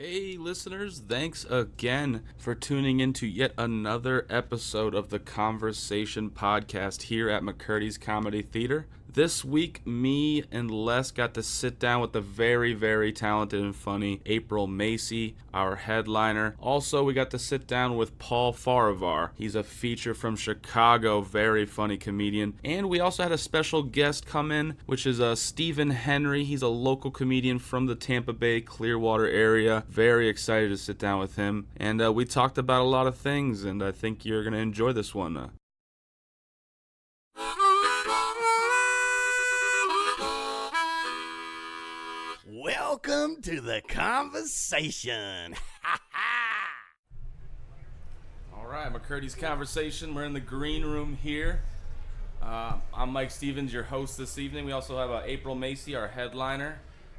Hey listeners, thanks again for tuning in to yet another episode of the Conversation Podcast here at Mccurdy's Comedy Theater. This week, me and Les got to sit down with the very, very talented and funny April Macie, our headliner. Also, we got to sit down with Paul Farahvar. He's a feature from Chicago, very funny comedian. And we also had a special guest come in, which is Stephen Henry. He's a local comedian from the Tampa Bay, Clearwater area. Very excited to sit down with him. And we talked about a lot of things, and I think you're going to enjoy this one. Welcome to the conversation. All right, Mccurdy's Conversation. We're in the green room here. I'm Mike Stevens, your host this evening. We also have April Macie, our headliner.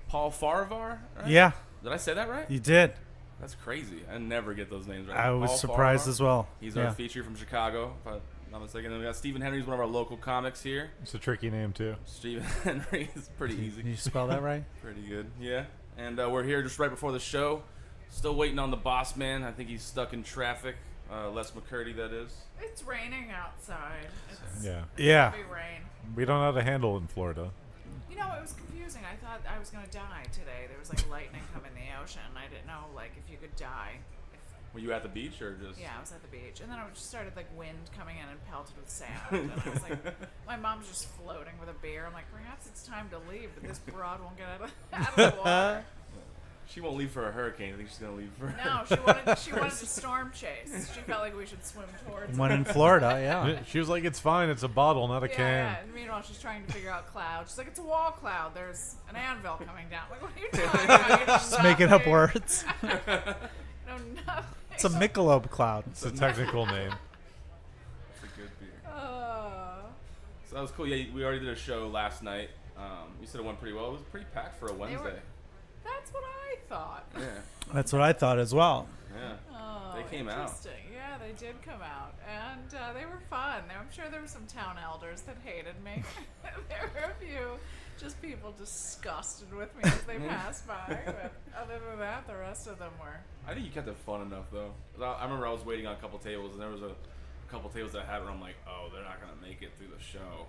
Paul Farahvar, right? Yeah. Did I say that right? You did. That's crazy. I never get those names right. I was Paul surprised Farahvar. As well. He's our feature from Chicago, if I'm not mistaken. Then we got Stephen Henry, who's one of our local comics here. It's a tricky name, too. Stephen Henry is pretty easy. Did you spell that right? Pretty good, yeah. And we're here just right before the show. Still waiting on the boss man. I think he's stuck in traffic. Les Mccurdy, that is. It's raining outside. It's Yeah. heavy rain. We don't know how to handle it in Florida. You know, it was confusing. I thought I was going to die today. There was like lightning coming in the ocean. I didn't know like if you could die. Were you at the beach or just? Yeah, I was at the beach. And then it just started like wind coming in and pelted with sand. And I was like, my mom's just floating with a beer. I'm like, perhaps it's time to leave, but this broad won't get out of the water. She won't leave for a hurricane. I think she's going to leave for... No, she wanted to storm chase. She felt like we should swim towards One it. in Florida, yeah. She was like, it's fine. It's a bottle, not a Yeah, can. yeah. And meanwhile, she's trying to figure out clouds. She's like, it's a wall cloud. There's an anvil coming down. Like, what are you talking about? You know Just making up nothing. words. No, nothing. It's a Michelob cloud. It's a technical name. It's a good beer. Oh. So that was cool. Yeah, we already did a show last night. You said it went pretty well. It was pretty packed for a Wednesday. That's what I thought. Yeah, That's what I thought as well. yeah. Oh, They came out. interesting. Yeah, they did come out, and they were fun. I'm sure there were some town elders that hated me. There were a few just people disgusted with me as they passed by. But other than that, the rest of them were. I think you kept it fun enough, though. I remember I was waiting on a couple tables, and there was a couple tables that I had where I'm like, oh, they're not going to make it through the show.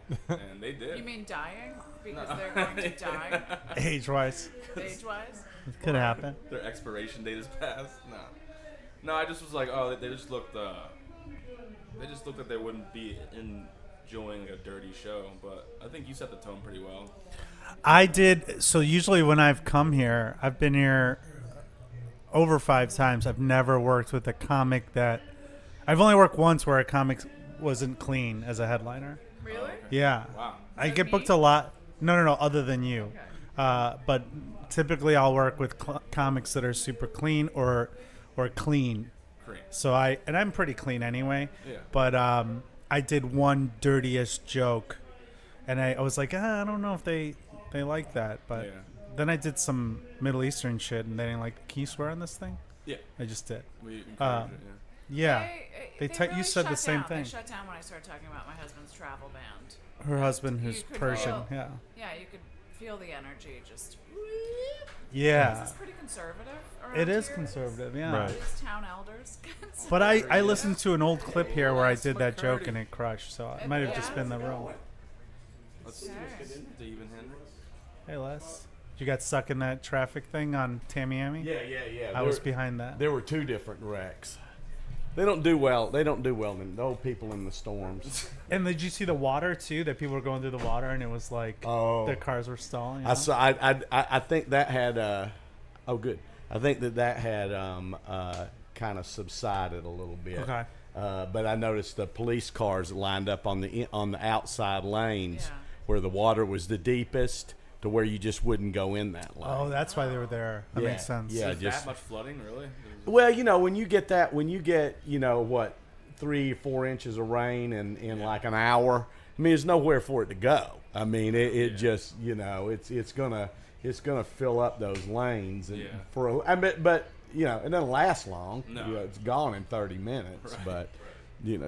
And they did. You mean dying? Because they're going to die Age-wise. age-wise? It could happen. Their expiration date is passed. No, I just was like, oh, they just looked like they wouldn't be enjoying like a dirty show. But I think you set the tone pretty well. I did. So usually when I've come here, I've been here over 5 times. I've never worked with a comic that... I've only worked once where a comic wasn't clean as a headliner. Really? Yeah. Wow. I Like get me? booked a lot. No, other than you. Okay. But typically I'll work with comics that are super clean or clean. Great. So I'm pretty clean anyway. Yeah. But I did one dirtiest joke, and I was like, I don't know if they like that. But Yeah. then I did some Middle Eastern shit, and they didn't like. Can you swear on this thing? Yeah. I just did. We encouraged it, Yeah. They you said the shut same down. thing. They shut down when I started talking about my husband's travel band. Her husband, You who's could Persian. feel- Yeah. Yeah, you could feel the energy just. Is Yeah. this pretty conservative? around It is here? conservative. Yeah. Right. These town elders. But I listened to an old clip here where I Les did that joke Mccurdy. and it crushed. So it might have just been the room. Let's see. Okay. Stephen Henry. Hey, Les. You got stuck in that traffic thing on Tamiami? Yeah. I was behind that. There were 2 different wrecks. They don't do well. They don't do well in the old people in the storms. And did you see the water too? That people were going through the water, and it was like their cars were stalling. You know? I saw. I think that had. Oh, good. I think that had kind of subsided a little bit. Okay. But I noticed the police cars lined up on the outside lanes Yeah. where the water was the deepest, to where you just wouldn't go in that lane. Oh, that's why they were there. That Yeah, makes sense. yeah. Is just- that much flooding, really? Well, when you get 3 or 4 inches of rain in like an hour, I mean, there's nowhere for it to go. I mean, it just, it's gonna fill up those lanes, and but it doesn't last long. No. It's gone in 30 minutes. Right. But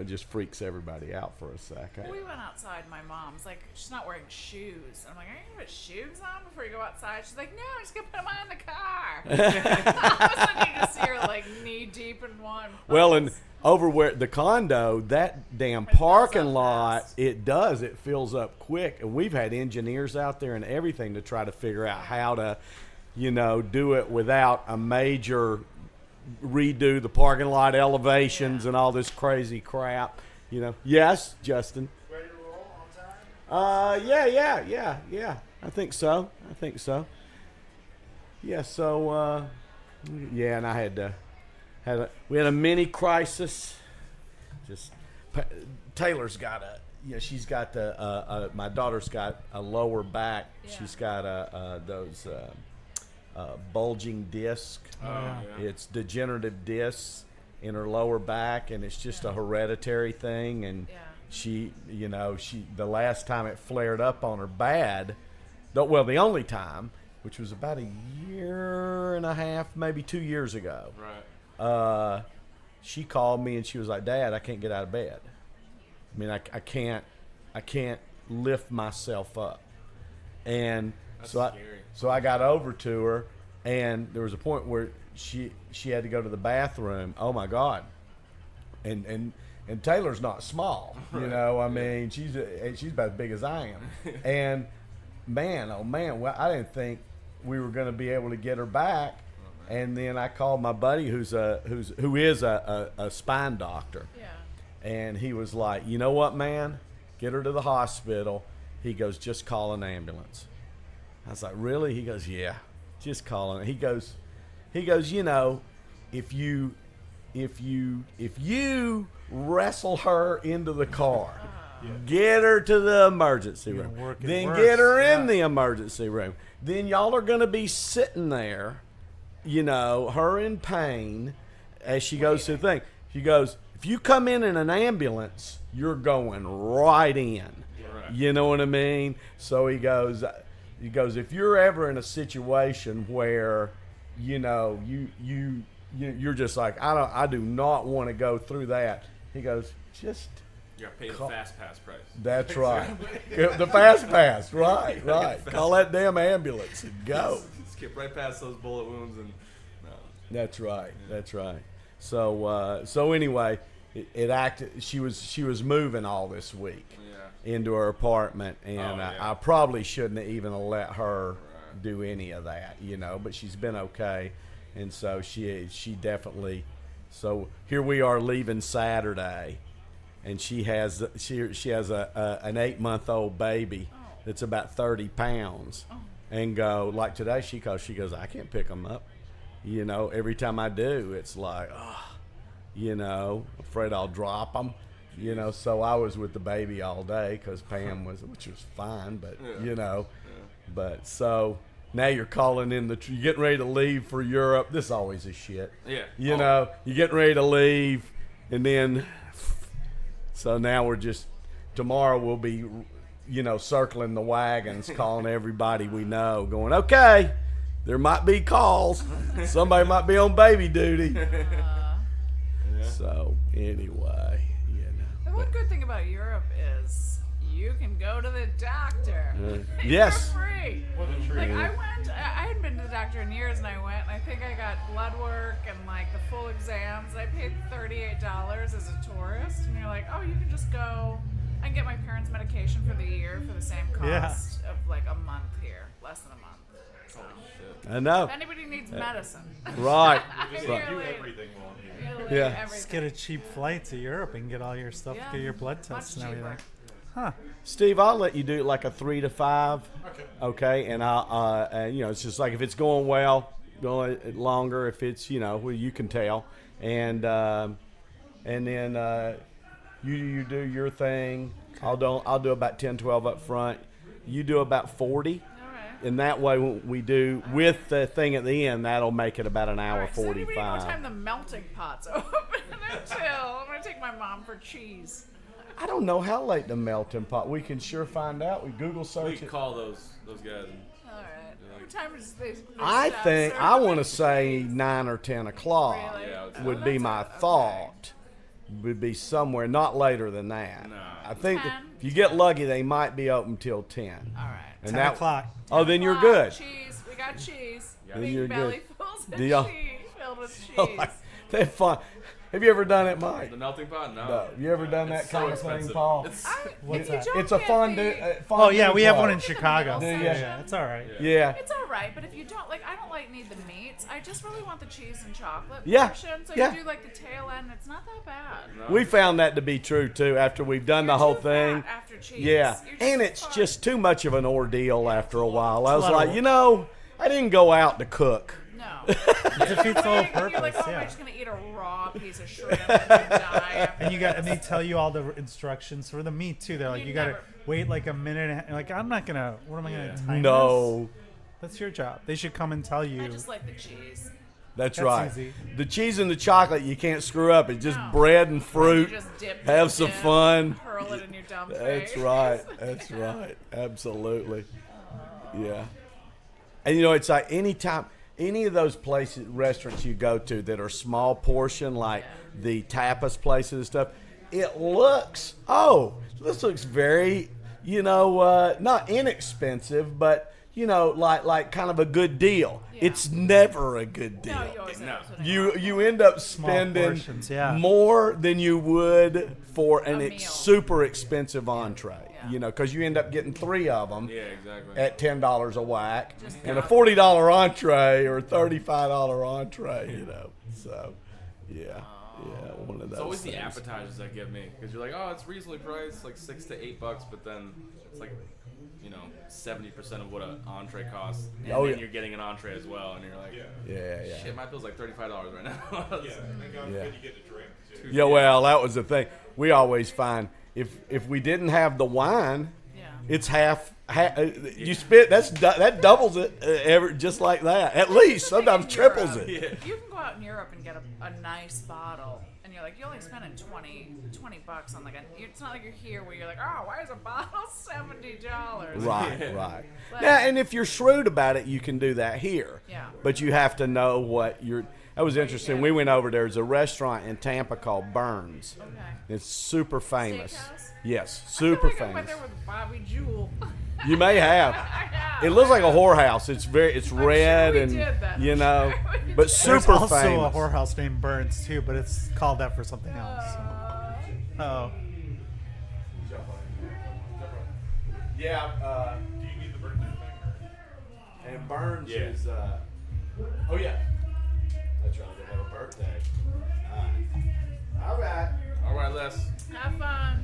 just freaks everybody out for a second. We went outside. My mom's like, she's not wearing shoes. And I'm like, are you going to put shoes on before you go outside? She's like, no, I'm just going to put them on in the car. All of a sudden, you just see her like knee deep in one. Well, and over where the condo, that damn parking lot, it fills up quick. And we've had engineers out there and everything to try to figure out how to, do it without a major redo the parking lot elevations and all this crazy crap. Yes, Justin. Ready to roll on time? Yeah. I think so. Yeah. So, and I we had a mini crisis. Taylor's got she's got my daughter's got a lower back. Yeah. She's got those bulging disc. It's degenerative discs in her lower back, and it's just a hereditary thing. And she the last time it flared up on her bad, the only time, which was about a year and a half, maybe 2 years ago. Right. She called me and she was like, Dad, I can't get out of bed. I mean, I can't lift myself up. And That's so scary. so I got over to her, and there was a point where she had to go to the bathroom. Oh my God. And Taylor's not small, I mean, she's about as big as I am. And man, oh man, well, I didn't think we were going to be able to get her back. And then I called my buddy who is a spine doctor. Yeah. And he was like, you know what, man? Get her to the hospital. He goes, just call an ambulance. I was like, really? He goes, yeah, just call it. He goes, if you wrestle her into the car, get her to the emergency room, then get her in the emergency room, then y'all are going to be sitting there, her in pain as she goes through the thing. She goes, if you come in an ambulance, you're going right in. Right. You know what I mean? So he goes, if you're ever in a situation where, you're just like, I do not want to go through that. He goes, just You gotta pay the fast pass price. That's right. The fast pass, right. Call that damn ambulance and go. Skip right past those bullet wounds and no. That's right. So anyway, it acted. She was moving all this week into her apartment, and I probably shouldn't have even let her do any of that, But she's been okay, and so she definitely. So here we are leaving Saturday, and she has an 8-month-old baby that's about 30 pounds, and go like today she goes, I can't pick them up, Every time I do, it's like, afraid I'll drop them, So I was with the baby all day because Pam which was fine, but but so. Now you're calling in you're getting ready to leave for Europe. This always is shit. Yeah. You're getting ready to leave, and then, so now tomorrow we'll be, circling the wagons, calling everybody we know, going, okay, there might be calls. Somebody might be on baby duty. So anyway, The one good thing about Europe is you can go to the doctor. Yes. For free. What a treat. Like I hadn't been to the doctor in years, and I went, and I think I got blood work and like the full exams. And I paid $38 as a tourist, and you're like, oh, you can just go. I can get my parents' medication for the year for the same cost of like a month here, less than a month. So I know. if anybody needs medicine, Right. You do everything on here. Yeah. Just get a cheap flight to Europe and get all your stuff, get your blood tests much and cheaper. everything. Huh. Steve, I'll let you do it like a 3 to 5. Okay. And I'll, it's just like if it's going well, go longer. If it's, well, you can tell. And then you do your thing. Okay. I'll do about 10, 12 up front. You do about 40. All right. And that way, when we do with the thing at the end, that'll make it about an hour All right, 45. So anybody know what time the melting pot's open until? I'm gonna take my mom for cheese. I don't know how late the melting pot. We can sure find out. We Google search We can it. call those guys. All right. What time is they I stop think serving? I want to say 9 or 10 o'clock Really? Yeah, would Oh, be that's my okay. thought. would be somewhere not later than that. No. I think 10? if you get lucky, they might be open till 10. All right. And 10 o'clock. Oh, then you're Wow, good. Cheese. We got cheese. Then Big you're belly good. fulls of Do y'all- cheese filled with Oh, cheese. they're fun. Have you ever done it, Mike? The melting pot? No. No. You ever done that It's so kind of thing, expensive. Paul? What's if you that? don't It's a get fondue. the- Oh yeah, we have one in Look at the Chicago. middle Yeah, section. it's all right. Yeah. It's all right, but if you don't like, I don't need the meats. I just really want the cheese and chocolate Yeah, portion. So yeah. you do like the tail end. It's not that bad. We found that to be true too after we've done the You're whole too thing. fat after cheese. Yeah, You're and just it's fat. just too much of an ordeal after a while. I was lot of like, work. I didn't go out to cook. No. It defeats the whole You're like, purpose. oh, am I Yeah. just gonna eat a raw piece of shrimp and die? And they tell you all the instructions for the meat too. They're like, You you gotta never- wait like a minute. And like, I'm not gonna. What am I gonna time this? No, That's your job. They should come and tell you. I just like the cheese. that's That's right. easy. The cheese and the chocolate you can't screw up. It's just No. bread and fruit. You just dip, Have dip, some dip, fun. Hurl it in your dumb That's face. right. That's right. Absolutely. Yeah. And it's like any of those places, restaurants you go to that are small portion, like the tapas places and stuff, it looks, this looks very, not inexpensive, but, like kind of a good deal. Yeah. It's never a good deal. No, you always end up spending You end up spending portions, yeah. more than you would for an A meal. super expensive entree, Yeah. because you end up getting 3 of them Yeah, exactly. at $10 a whack, Just and a not- $40 entree or a $35 entree, So, yeah, one of those. It's always the things. appetizers that get me, because you're like, oh, it's reasonably priced, like $6 to $8, but then it's like, 70% of what an entree costs, and Oh, then yeah. you're getting an entree as well, and you're like, Yeah. shit, my bill's like $35 right now. Yeah, and God forbid you get a drink too. Yeah, well, that was the thing. We always find if we didn't have the wine, Yeah. it's half. You spit that doubles it just like that. At least sometimes triples it. Yeah. You can go out in Europe and get a nice bottle, and you're like, you're only spending $20 on it's not like you're here where you're like, oh, why is a bottle $70? Right. But- Yeah, and if you're shrewd about it, you can do that here. Yeah. But you have to know what you're. That was interesting. yeah. We went over. There's a restaurant in Tampa called Burns. Okay. It's super famous. Steakhouse? Yes, I super feel like I went famous. there with Bobby Jewel. You may have. It looks like a whorehouse. It's red we and did that. I'm you know, sure we but did. There's super also famous. a whorehouse named Burns too, but it's called that for something else. Oh, Yeah. Do you need the birthday thing? And Burns Yeah. is. Oh yeah. That's right. They have a birthday. All right. All right, Les. Have fun.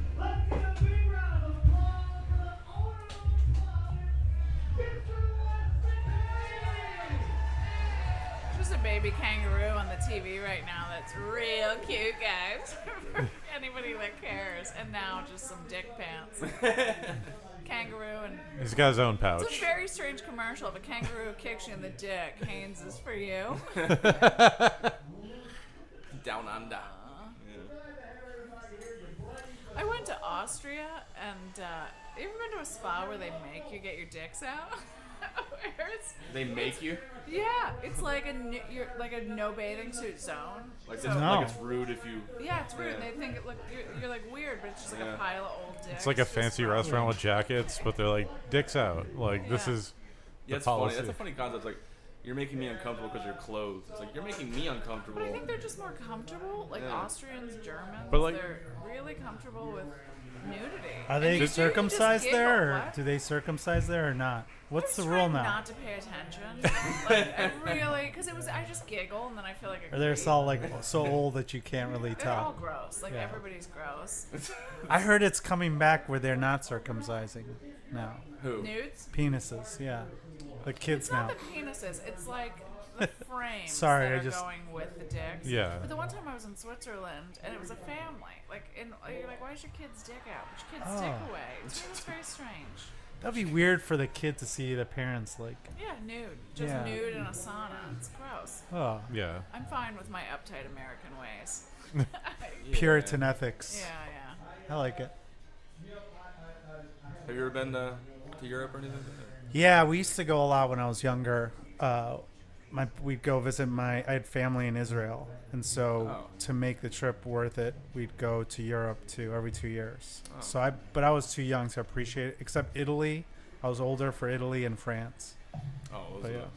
There's a baby kangaroo on the TV right now that's real cute, guys. For anybody that cares. And now just some dick pants. Kangaroo and He's got his own it's a pouch. very strange commercial. If a kangaroo kicks you in the dick, Haynes is for you. Down under. I went to Austria, and you ever been to a spa where they make you get your dicks out? Where it's, They make you? yeah, it's like you're like a no bathing suit zone. Like, So- it's, No. like it's rude if you... Yeah, it's rude. Yeah. They think you're like weird, but it's just like Yeah. a pile of old dicks. It's like a just fancy thrown. restaurant with jackets, but they're like dicks out. Like this Yeah. is Yeah, the it's funny. policy. That's a funny concept. It's like, you're making me uncomfortable because you're clothed. It's like, you're making me uncomfortable. But I think they're just more comfortable, like Yeah. Austrians, Germans. But, like- they're really comfortable with nudity. are And they you can just circumcised giggle, there, or what? do they circumcise there or not? What's the I'm rule trying now? Not to pay attention. Like, I really, because I just giggle and then I feel like a Or they're creep. all like so old that you can't really They're all tell? gross. Like Yeah. everybody's gross. I heard it's coming back where they're not circumcising now. Who? Nudes. Penises, yeah. The kids It's now. not the penises. It's like the frames Sorry, that I are just- going with the dicks. Yeah. But the one time I was in Switzerland and it was a family. Like, you're like, why is your kid's dick out? Put your kid's dick Oh. away. It's very strange. That'd be weird for the kid to see the parents like. Yeah, nude. Just Yeah. nude in a sauna. It's gross. Oh, Yeah. I'm fine with my uptight American ways. Puritan ethics. Yeah, yeah. I like it. Have you ever been to Europe or anything? Yeah, we used to go a lot when I was younger. we'd go visit I had family in Israel, and so to make the trip worth it, we'd go to Europe every 2 years. So but I was too young to appreciate it. Except Italy, I was older for Italy and France. Oh, was But it?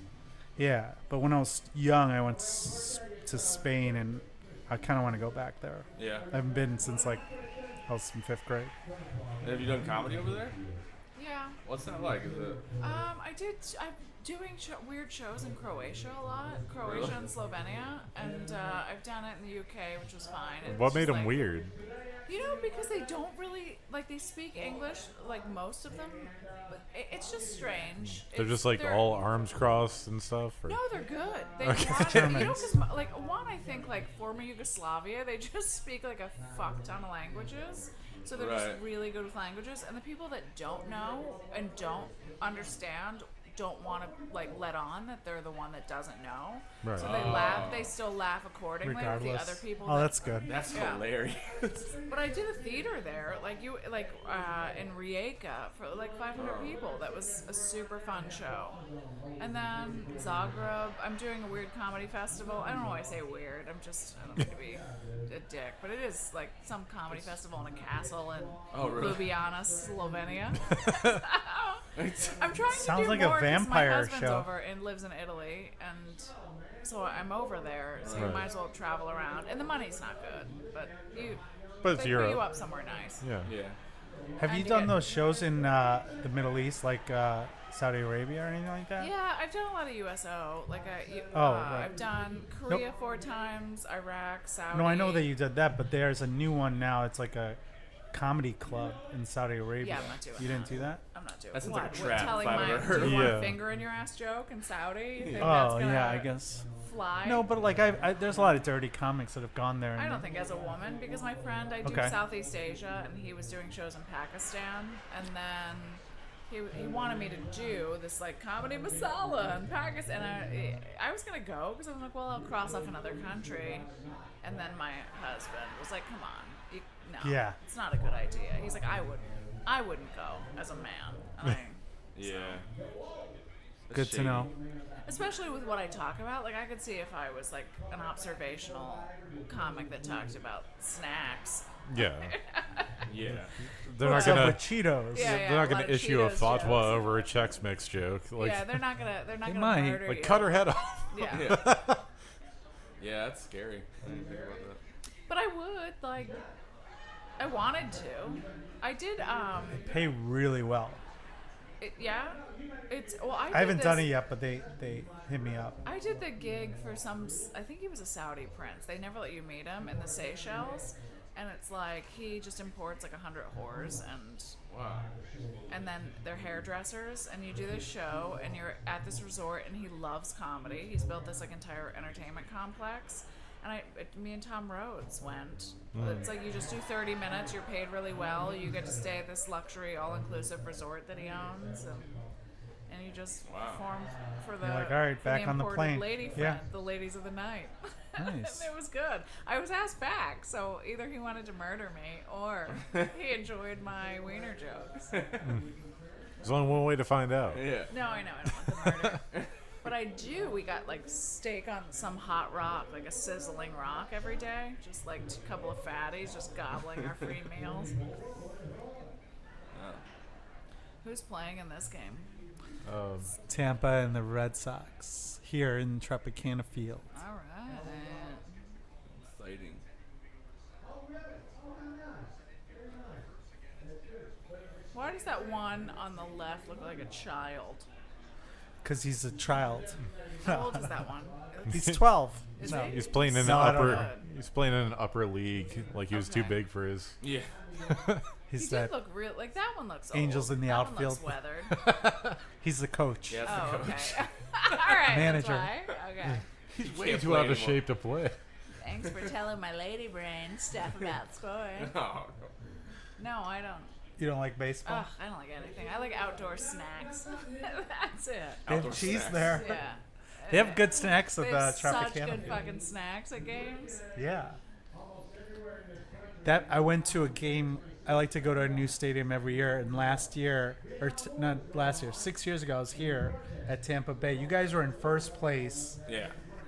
yeah. But when I was young, I went to Spain, and I kind of want to go back there. Yeah. I haven't been since I was in 5th grade. Have you done comedy over there? Yeah. What's that like? Is it? I'm doing weird shows in Croatia a lot. Croatia Really? and Slovenia. And I've done it in the UK, which was fine. It's What just made them like- weird? You know, because they don't really, like, they speak English, like, most of them. But it's just strange. They're just like all arms crossed and stuff? Or? No, they're good. They Okay. want, you know, because, like, one, I think, like, former Yugoslavia, they just speak, like, a fuck ton of languages. So they're just Right. really good with languages. And the people that don't know and don't understand don't want to, like, let on that they're the one that doesn't know. Right. So they laugh. They still laugh accordingly with the Regardless. other people. Oh, that- that's good. That's Yeah. hilarious. But I did a theater there, in Rijeka for like 500 people. That was a super fun show. And then Zagreb, I'm doing a weird comedy festival. I don't know why I say weird. I don't mean to be a dick, but it is like some comedy festival in a castle in really? Ljubljana, Slovenia. I'm trying to Sounds do like a more 'cause vampire my husband's show. over and lives in Italy, and so I'm over there. So you Right. might as well travel around, and the money's not good, but But it's they put Europe. you up somewhere nice. Yeah. Yeah. Have you And done again- those shows in the Middle East, like Saudi Arabia or anything like that? Yeah, I've done a lot of USO. Right. I've done Korea 4 times, Iraq, Saudi. No, I know that you did that, but there's a new one now. It's like a comedy club in Saudi Arabia. Yeah, I'm not doing You didn't that. do that? I'm not doing That sounds what? like a What, trap telling if I've my ever heard do of you want Yeah. a finger in your ass joke in Saudi? You think that's Oh, gonna yeah, I guess. fly? No, but like there's a lot of dirty comics that have gone there. I and don't think as a woman, because my friend, I do Okay. Southeast Asia, and he was doing shows in Pakistan, and then he wanted me to do this like comedy masala in Pakistan, and I was gonna go because I was like, well, I'll cross off another country, and then my husband was like, come on, no, Yeah. it's not a good idea. He's like, I wouldn't go as a man. Yeah. That's Good to shady. know. Especially with what I talk about. Like, I could see if I was, like, an observational comic that talked about snacks. Yeah. Yeah. They're What's not up gonna. with Cheetos? Yeah, They're not a lot gonna of issue a Cheetos fatwa jokes. over a Chex Mix joke. Like, Yeah, they're not gonna They murder might. like you. cut her head off. Yeah. Yeah. Yeah, that's scary. I didn't think about that. But I would, like, I wanted to. I did, Pay really well. yeah. I I haven't done it yet, but they hit me up. I did the gig for I think he was a Saudi prince. They never let you meet him in the Seychelles. And it's like, he just imports like 100 whores Wow. and then they're hairdressers, and you do this show, and you're at this resort, and he loves comedy. He's built this like entire entertainment complex. And me and Tom Rhodes went. It's like you just do 30 minutes, you're paid really well, you get to stay at this luxury all-inclusive resort that he owns, and you just perform for the, You're like, all right, for back on the imported plane. lady Yeah. friend, the ladies of the night. Nice. It was good. I was asked back, so either he wanted to murder me or he enjoyed my wiener jokes. There's only one way to find out. Yeah. No, I know, I don't want the murder. But I do. We got like steak on some hot rock, like a sizzling rock every day. Just like a couple of fatties just gobbling our free meals. Who's playing in this game? Tampa and the Red Sox here in Tropicana Field. All right. Exciting. Why does that one on the left look like a child? Because he's a child. How old is that one? He's 12. Is No. he? He's playing in an No, I don't upper. know. He's playing in an upper league. Like he was too Okay. big for his. Yeah. He He's did that. look real. Like that one looks Angels old. in the that outfield. One looks weathered. He's the coach. Yeah, that's Oh, the coach. okay. All right. Manager. That's why. Okay. He's way way Can't too play out of anymore. shape to play. Thanks for telling my lady brain stuff about sport. Oh, No, I don't. You don't like baseball? Ugh, I don't like anything. I like outdoor snacks. That's it. They outdoor have cheese snacks. there. Yeah. They have good snacks at They the have such Tropicana good Field. fucking snacks at games. Yeah. That I went to a game I like to go to a new stadium every year. And last year, not last year, 6 years ago, I was here at Tampa Bay. You guys were in first place, Yeah.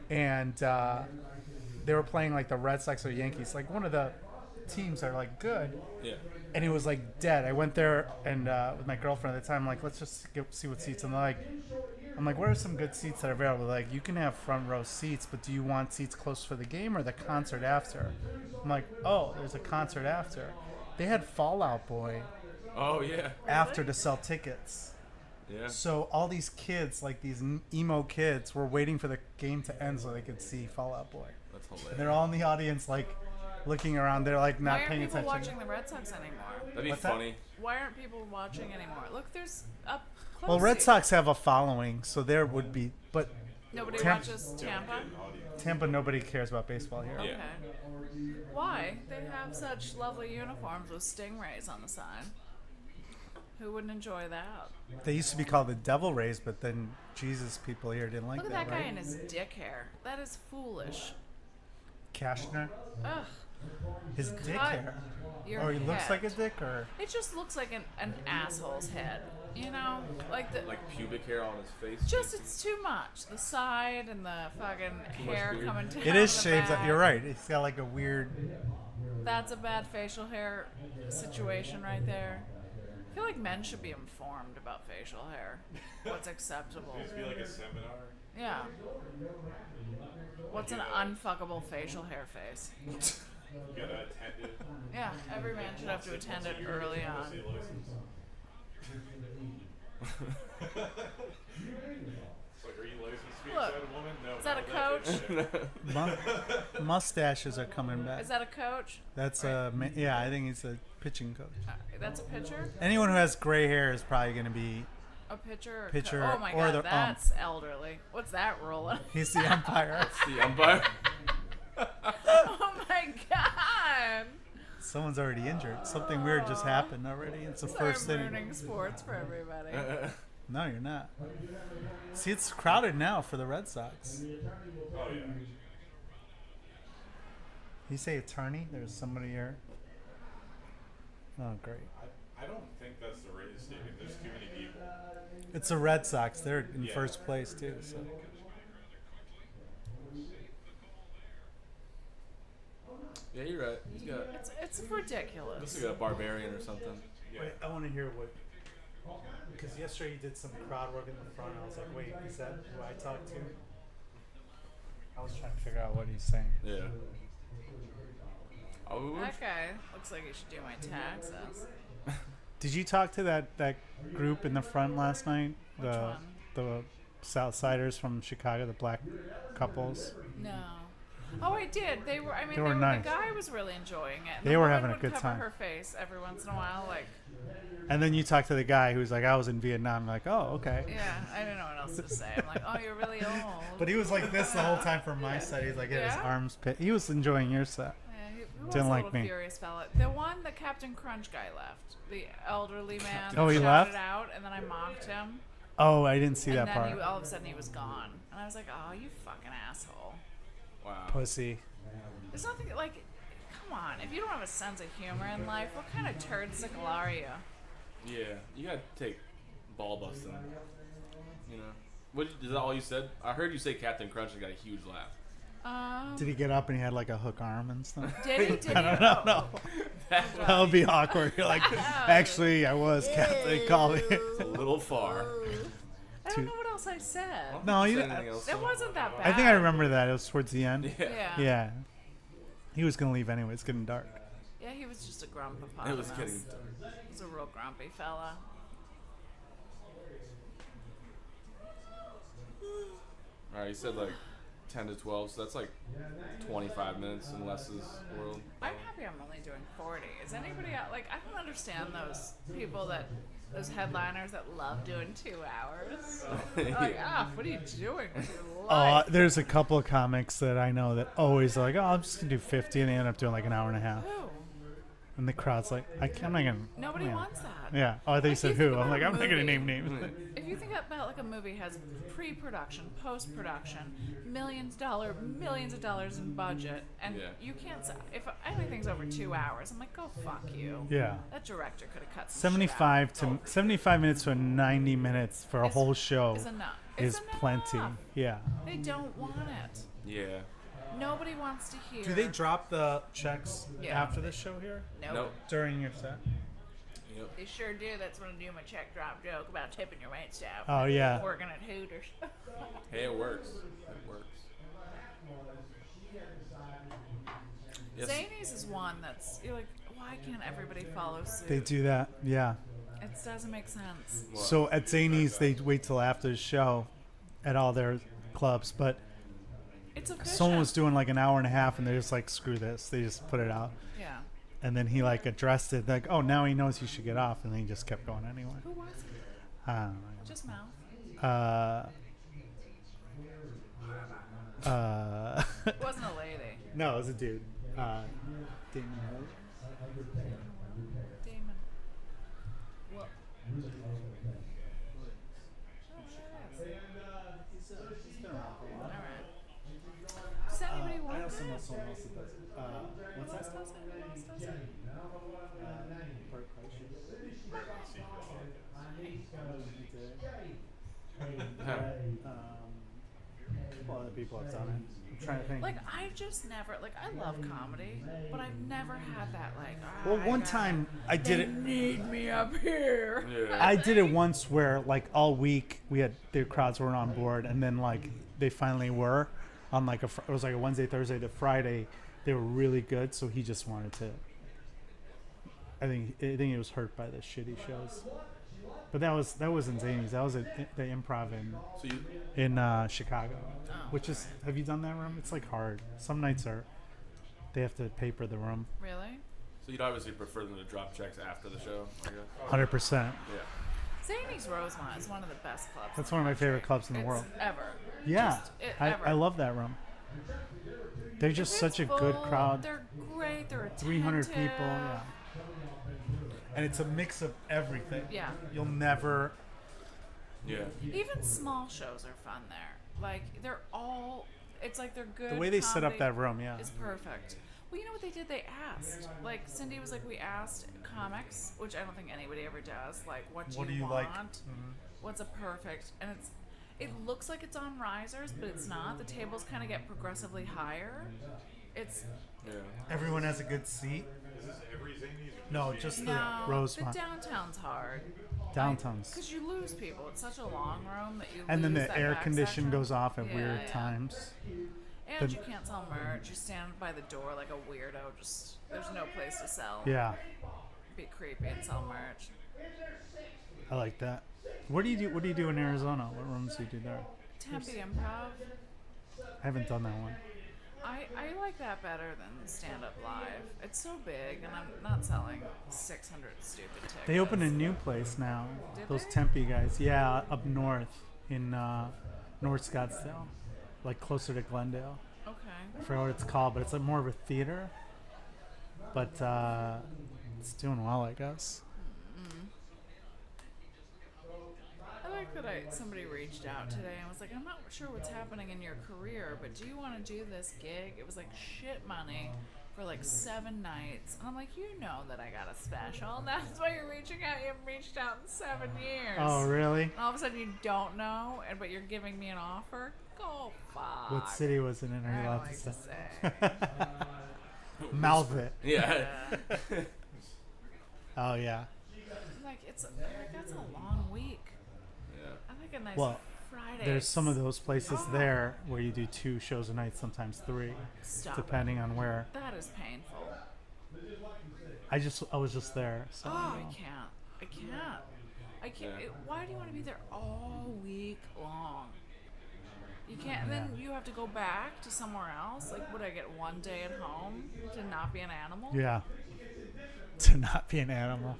and they were playing like the Red Sox or Yankees, like one of the teams that are like good. Yeah. And it was like dead. I went there and with my girlfriend at the time, like, let's just see what seats. And they're like, I'm like, what are some good seats that are available? Like, you can have front row seats, but do you want seats close for the game or the concert after? I'm like, oh, there's a concert after. They had Fall Out Boy Oh yeah. after to sell tickets. Yeah. So all these kids, like these emo kids, were waiting for the game to end so they could see Fall Out Boy. That's And hilarious. they're all in the audience, like, looking around. They're like not Why paying aren't people attention. watching the Red Sox anymore? That'd be What's that? funny. Why aren't people watching anymore? Look, there's up close. Well, Red seats. Sox have a following, so there would be, but Nobody watches Tampa. Tampa, nobody cares about baseball here. Yeah. Okay. Why? They have such lovely uniforms with stingrays on the side. Who wouldn't enjoy that? They used to be called the Devil Rays, but then Jesus people here didn't like Look at that, that guy right? in his dick hair. That is foolish. Kashner, Ugh. his dick Cut hair. your Or he looks head. like a dick, or It just looks like an asshole's head. You know? Like the. Like pubic hair on his face. Just it's too much. The side and the fucking hair beard. coming down. it is the shaved. back. You're right. It's got like a weird. That's a bad facial hair situation right there. I feel like men should be informed about facial hair. What's acceptable? Be like a seminar. Yeah. What's an unfuckable facial hair face? You gotta attend it. Yeah, every man should have to attend it early on. It's like, are you licensed to be Look, a woman? No. Is that a coach? Mustaches are coming back. Is that a coach? That's yeah. I think he's a pitching coach. That's a pitcher? Anyone who has gray hair is probably going to be. A pitcher? Or Pitcher oh my or god, the that's elderly. What's that rolling? He's the umpire. The umpire. Oh my god! Someone's already injured. Something weird just happened already. It's the Sorry, first I'm inning. ruining sports for everybody. No, you're not. See, it's crowded now for the Red Sox. Oh, yeah. You say attorney? There's somebody here. Oh, great. I don't think that's the Rays stadium. There's too many people. It's the Red Sox. They're in Yeah. first place too. So Yeah, you're right. He's got. It's ridiculous. Looks like a barbarian or something. wait, I want to hear what. Because yesterday you did some crowd work in the front. I was like, wait, is that who I talked to? I was trying to figure out what he's saying. Yeah. Oh, we were- That guy looks like he should do my taxes. Did you talk to that group in the front last night? Which one? The Southsiders from Chicago, the black couples. No. Oh, I did. They were. I mean, They were nice. The guy was really enjoying it. And They the were woman having a would good cover time. her face every once in a while, like. And then you talked to the guy who was like, I was in Vietnam. I'm like, oh, okay. Yeah, I didn't know what else to say. I'm like, oh, you're really old. But he was like this the whole time from my side. He's like, had his Yeah? arms pit. He was enjoying your set. Yeah, he was Didn't a like little me. furious fella. The one, the Captain Crunch guy left. The elderly man. Oh, that he shouted left? out, and then I mocked him. Oh, I didn't see And that then part. all of a sudden he was gone. And I was like, oh, you fucking asshole. Wow. Pussy. There's nothing like, come on. If you don't have a sense of humor in life, what kind of turdsicle are you? Yeah, you gotta take ball busting. You know. What is that all you said? I heard you say Captain Crunch and got a huge laugh. Did he get up and he had like a hook arm and stuff? Did he? Did he? No. That would be awkward. You're like, actually, I was Captain. They called me. It's a little far. I don't know what else I said. No, Say you. anything else, It though? wasn't that bad. I think I remember that. It was towards the end. Yeah. Yeah. Yeah. He was gonna leave anyway. It's getting dark. Yeah, he was just a grumpy It was getting. He was a real grumpy fella. All right, you said like 10 to 12, so that's like 25 minutes in Les's world. I'm happy I'm only doing 40. Is anybody out? Like, I don't understand those people those headliners that love doing 2 hours. Like, what are you doing with your life? There's a couple of comics that I know that always are like, oh, I'm just gonna do 50, and they end up doing like an hour and a half. Who? And the crowd's like, I'm not gonna. Nobody yeah. wants that. Yeah. Oh, I thought you Like, said you think who. I'm about like, a I'm not gonna movie. name names. If you think about like a movie has pre-production, post-production, millions of dollars in budget, and Yeah. you can't say if anything's over 2 hours. I'm like, go fuck you. Yeah. That director could have cut some shit 75 minutes to 90 minutes for a Is- whole show out. Is enough. is It's plenty. enough. Yeah. They don't want it. Yeah. Nobody wants to hear. Do they drop the checks Yeah. after the show here? Nope. Nope. During your set? Yep. They sure do. That's when I do my check drop joke about tipping your wait staff. Oh, yeah. Working at Hooters. Hey, it works. It works. Yes. Zanies is one that's you're like, why can't everybody follow suit? They do that. Yeah. It doesn't make sense. What? So at Zanies, they wait till after the show at all their clubs. But It's efficient. someone was doing like an hour and a half, and they're just like, screw this. They just put it out. Yeah. And then he like addressed it. Like, oh, now he knows he should get off. And then he just kept going anyway. Who was it? I don't know. Just mouth. It wasn't a lady. No, it was a dude. Damon. Damon. Well. Alright. Does anybody want that? someone else that does it. What's Who else does it? Who else does it? Well, other people have done it. I'm trying to think. Like, I just never, like, I love comedy, but I've never had that, like, Well, one time I did it. Need me up here. Yeah. I did it once where like all week we had the crowds weren't on board, and then like they finally were on like it was like a Wednesday, Thursday to Friday. They were really good, so he just wanted to. I think he was hurt by the shitty shows. But that wasn't Zanies. That was at the Improv So you, in Chicago, which is. Have you done that room? It's like hard. Some nights they have to paper the room. Really? so you'd obviously prefer them to drop checks after the show, I guess. 100%. Yeah. Zanies Rosemont is one of the best clubs. That's in one of the my favorite country. clubs in the It's world. Ever. Yeah, Just ever. I love that room. They're just If such a it's good full, crowd. They're great. They're 300 attentive. people. Yeah. And it's a mix of everything. Yeah. You'll never. Yeah. Even small shows are fun there. Like they're all. It's like they're good. The way they set up comedy that room, yeah. is perfect. Well, you know what they did? They asked. Like Cindy was like, we asked comics, which I don't think anybody ever does. Like, what do you want? like? What's a perfect? And it looks like it's on risers, but it's not. The tables kind of get progressively higher. It's Yeah. Everyone has a good seat. Is this every Zanies? Or No, just just the no. Rosemont. The downtown's hard. Downtown's. Because you lose people. It's such a long room that you And then lose the that air back condition section. goes off at Yeah, weird yeah. times. And The- you can't sell merch. You stand by the door like a weirdo. Just there's no place to sell. Yeah, Be creepy and sell merch. I like that. What do you do in Arizona? What rooms do you do there? Tempe Improv. I haven't done that one. I like that better than stand up live. It's so big, and I'm not selling 600 stupid tickets. They opened a new place now. Did Those they? Tempe guys. Yeah, up north in North Scottsdale, like closer to Glendale. Okay. I forgot what it's called, but it's like more of a theater. But it's doing well, I guess. I like that somebody reached out today and was like, I'm not sure what's happening in your career, but do you want to do this gig? It was like shit money for like 7 nights. And I'm like, you know that I got a special. That's why you're reaching out. You haven't reached out in 7 years. Oh, really? And all of a sudden you don't know, but you're giving me an offer? Go fuck. What city was it in? Are I you don't allowed like to to say? say. Mouth it. Yeah. Oh, yeah. Like, that's a long week. Yeah. I like a nice Well, Friday. There's some of those places there where you do 2 shows a night, sometimes 3, Stop depending on where. That is painful. I was just there. So Oh, I can't. I can't. Yeah. Why do you want to be there all week long? You can't. And then you have to go back to somewhere else. Like, would I get 1 day at home to not be an animal? Yeah. To not be an animal.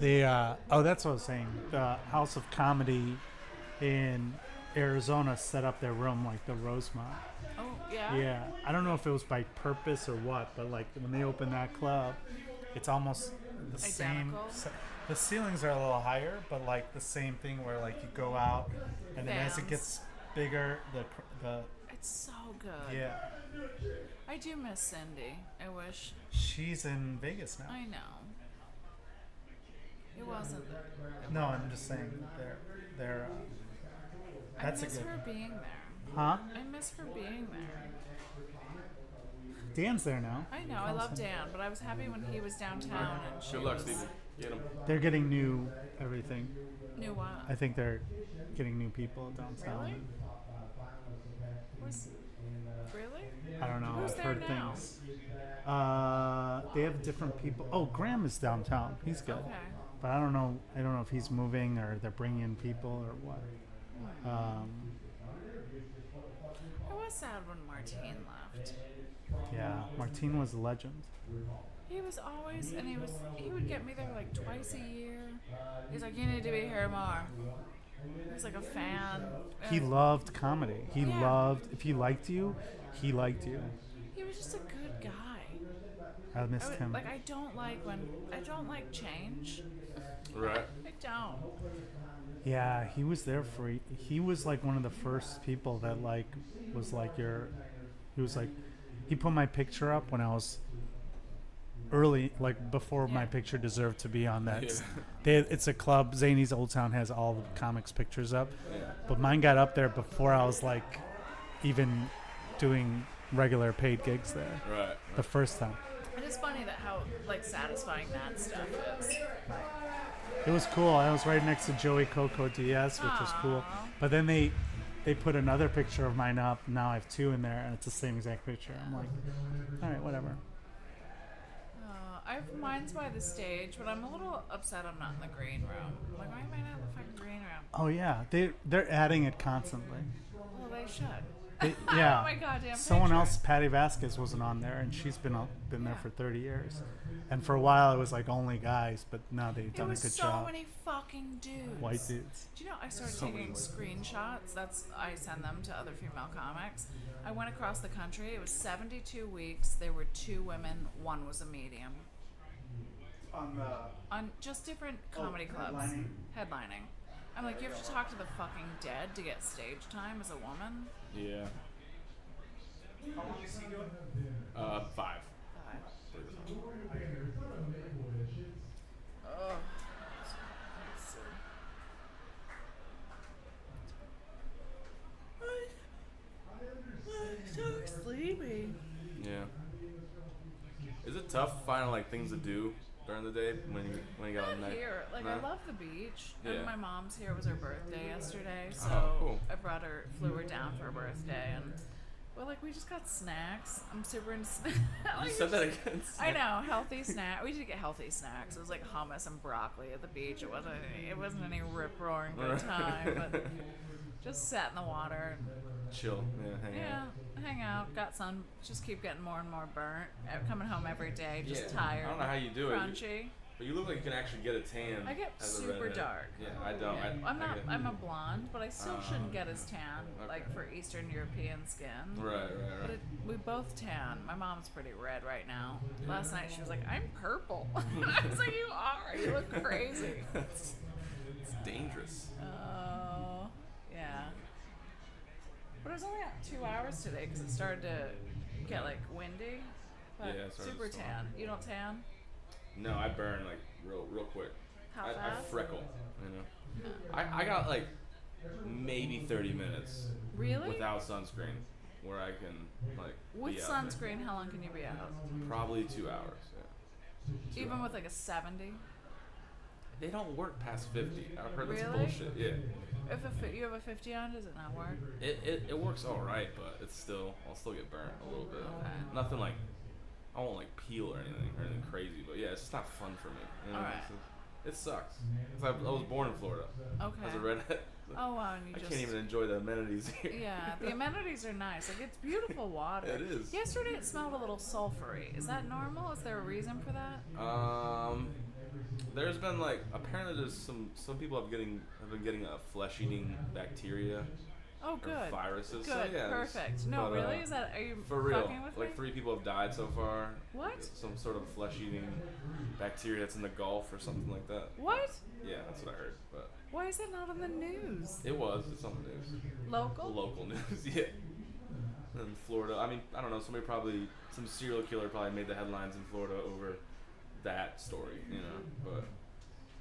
That's what I was saying. The House of Comedy in Arizona set up their room like the Rosemont. Oh, yeah? Yeah, I don't know if it was by purpose or what, but like when they opened that club, it's almost the Identical? same. The ceilings are a little higher, but like the same thing where like you go out, and then as it Fans. gets bigger, the It's so good. yeah, I do miss Cindy. I wish. she's in Vegas now. I know. It wasn't. No, I'm just saying they're. That's I a miss good. her being there. Huh? I miss her being there. Dan's there now. I know. I love Dan, but I was happy when he was downtown and she Good luck, was. Stephen. Get him. They're getting new everything. Knew what? I think they're getting new people downtown. Really? Really? I don't know. Who's I've there heard now? things. They have different people. Oh, Graham is downtown. He's good. Okay. But I don't know. I don't know if he's moving or they're bringing in people or what. I was sad when Martine left. Yeah, Martine was a legend. He was always, and he would get me there like twice a year. He's like, you need to be here more. He was like a fan. He And loved comedy. He Yeah. loved. If he liked you, he liked you. he was just a good guy. I missed him. I don't like change. Right. I don't. Yeah, he was there for. He was like one of the first people that like was like your. He was like, he put my picture up when I was early, like before my Yeah. picture deserved to be on that. Yeah. It's a club. Zany's Old Town has all the comics pictures up, Yeah. but mine got up there before I was like even doing regular paid gigs there. Right. The first time. It is funny that how like satisfying that stuff is. It was cool. I was right next to Joey Coco Diaz, which was cool. Aw. But then they put another picture of mine up. Now I have two in there, and it's the same exact picture. I'm like, all right, whatever. I have mine's by the stage, but I'm a little upset I'm not in the green room. I'm like, why am I not in the fucking green room? Oh yeah, they're adding it constantly. Well, they should. Yeah. Oh my goddamn Someone picture. else, Patty Vasquez, wasn't on there, and she's been there Yeah. for 30 years. And for a while, it was like only guys, but now they've It done a was good so job. many fucking dudes. White dudes. Do you know I started So many taking white screenshots? I send them to other female comics. I went across the country. It was 72 weeks. There were 2 women. 1 was a medium. On just different comedy clubs. Headlining. I'm like, you have to talk to the fucking dead to get stage time as a woman? Yeah. 5. Ugh. I'm so sleepy. Yeah. Is it tough finding like things to do during the day when you got a Not night? here. Like, No? I love the beach. Yeah. And my mom's here. It was her birthday yesterday. So Oh, cool. I flew her down for her birthday. And, well, like, we just got snacks. I'm super into snacks. You said that again. I know, healthy snack. We did get healthy snacks. It was like hummus and broccoli at the beach. It wasn't any rip roaring good time, but just sat in the water and Chill. Yeah, hang out. Got sun. Just keep getting more and more burnt. Coming home every day, just Yeah. tired. I don't know how you do it. Crunchy. But you look like you can actually get a tan. I get as a super redhead. dark. Yeah, I don't. Yeah. I I'm not. get- I'm a blonde, but I still shouldn't get as tan like okay. for Eastern European skin. Right. But we both tan. My mom's pretty red right now. Last night she was like, "I'm purple." I was like, "You are. You look crazy." it's dangerous. Oh, yeah. But it was only out 2 hours today because it started to get like windy. But Yeah, it started super to storm. tan. You don't tan? No, I burn like real quick. How I fast? freckle. You know. I got like maybe 30 minutes Really? without sunscreen where I can like With be out. sunscreen, how long can you be out? Probably 2 hours. Yeah. Even with like a 70? They don't work past 50. I've heard that's Really? bullshit. Yeah. If you have a 50 on, does it not work? It works all right, but it's still I'll still get burnt a little bit. Okay. Nothing like I won't like peel or anything crazy, but yeah, it's just not fun for me. You know, All right. it sucks. 'Cause I was born in Florida Okay. as a redhead. Oh wow, and you I just can't even enjoy the amenities here. Yeah, the amenities are nice. Like it's beautiful water. It is. Yesterday it smelled a little sulfury. Is that normal? Is there a reason for that? There's been like apparently there's some people have been getting a flesh-eating bacteria. Oh, Or good. viruses. Good. So, yeah, Perfect. No, but, really? Is that? Are you for real? fucking with Like me? 3 people have died so far. What? Some sort of flesh-eating bacteria that's in the Gulf or something like that. What? Yeah, that's what I heard. But Why is that not on the news? it's on the news. Local? Local news, yeah. In Florida, I mean, I don't know. Some serial killer probably made the headlines in Florida over that story, But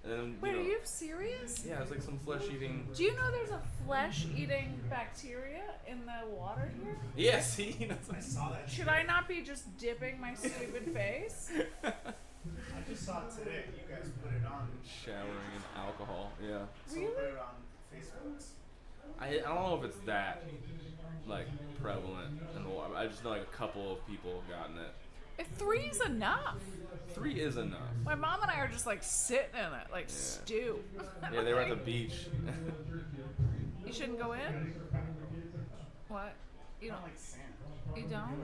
and then, Wait, are you serious? Yeah, it's like some flesh-eating. Do you know there's a flesh-eating bacteria in the water here? Yeah, see, I saw that. Should I not be just dipping my stupid face? I just saw it today. You guys put it on. Showering in alcohol. Yeah. Someone put it on Facebook. I don't know if it's that like prevalent in the water. I just know like a couple of people have gotten it. If 3's enough. 3 is enough. My mom and I are just like sitting in it, like stew. Yeah, they were at the beach. You shouldn't go in? What? You don't like sand. You don't?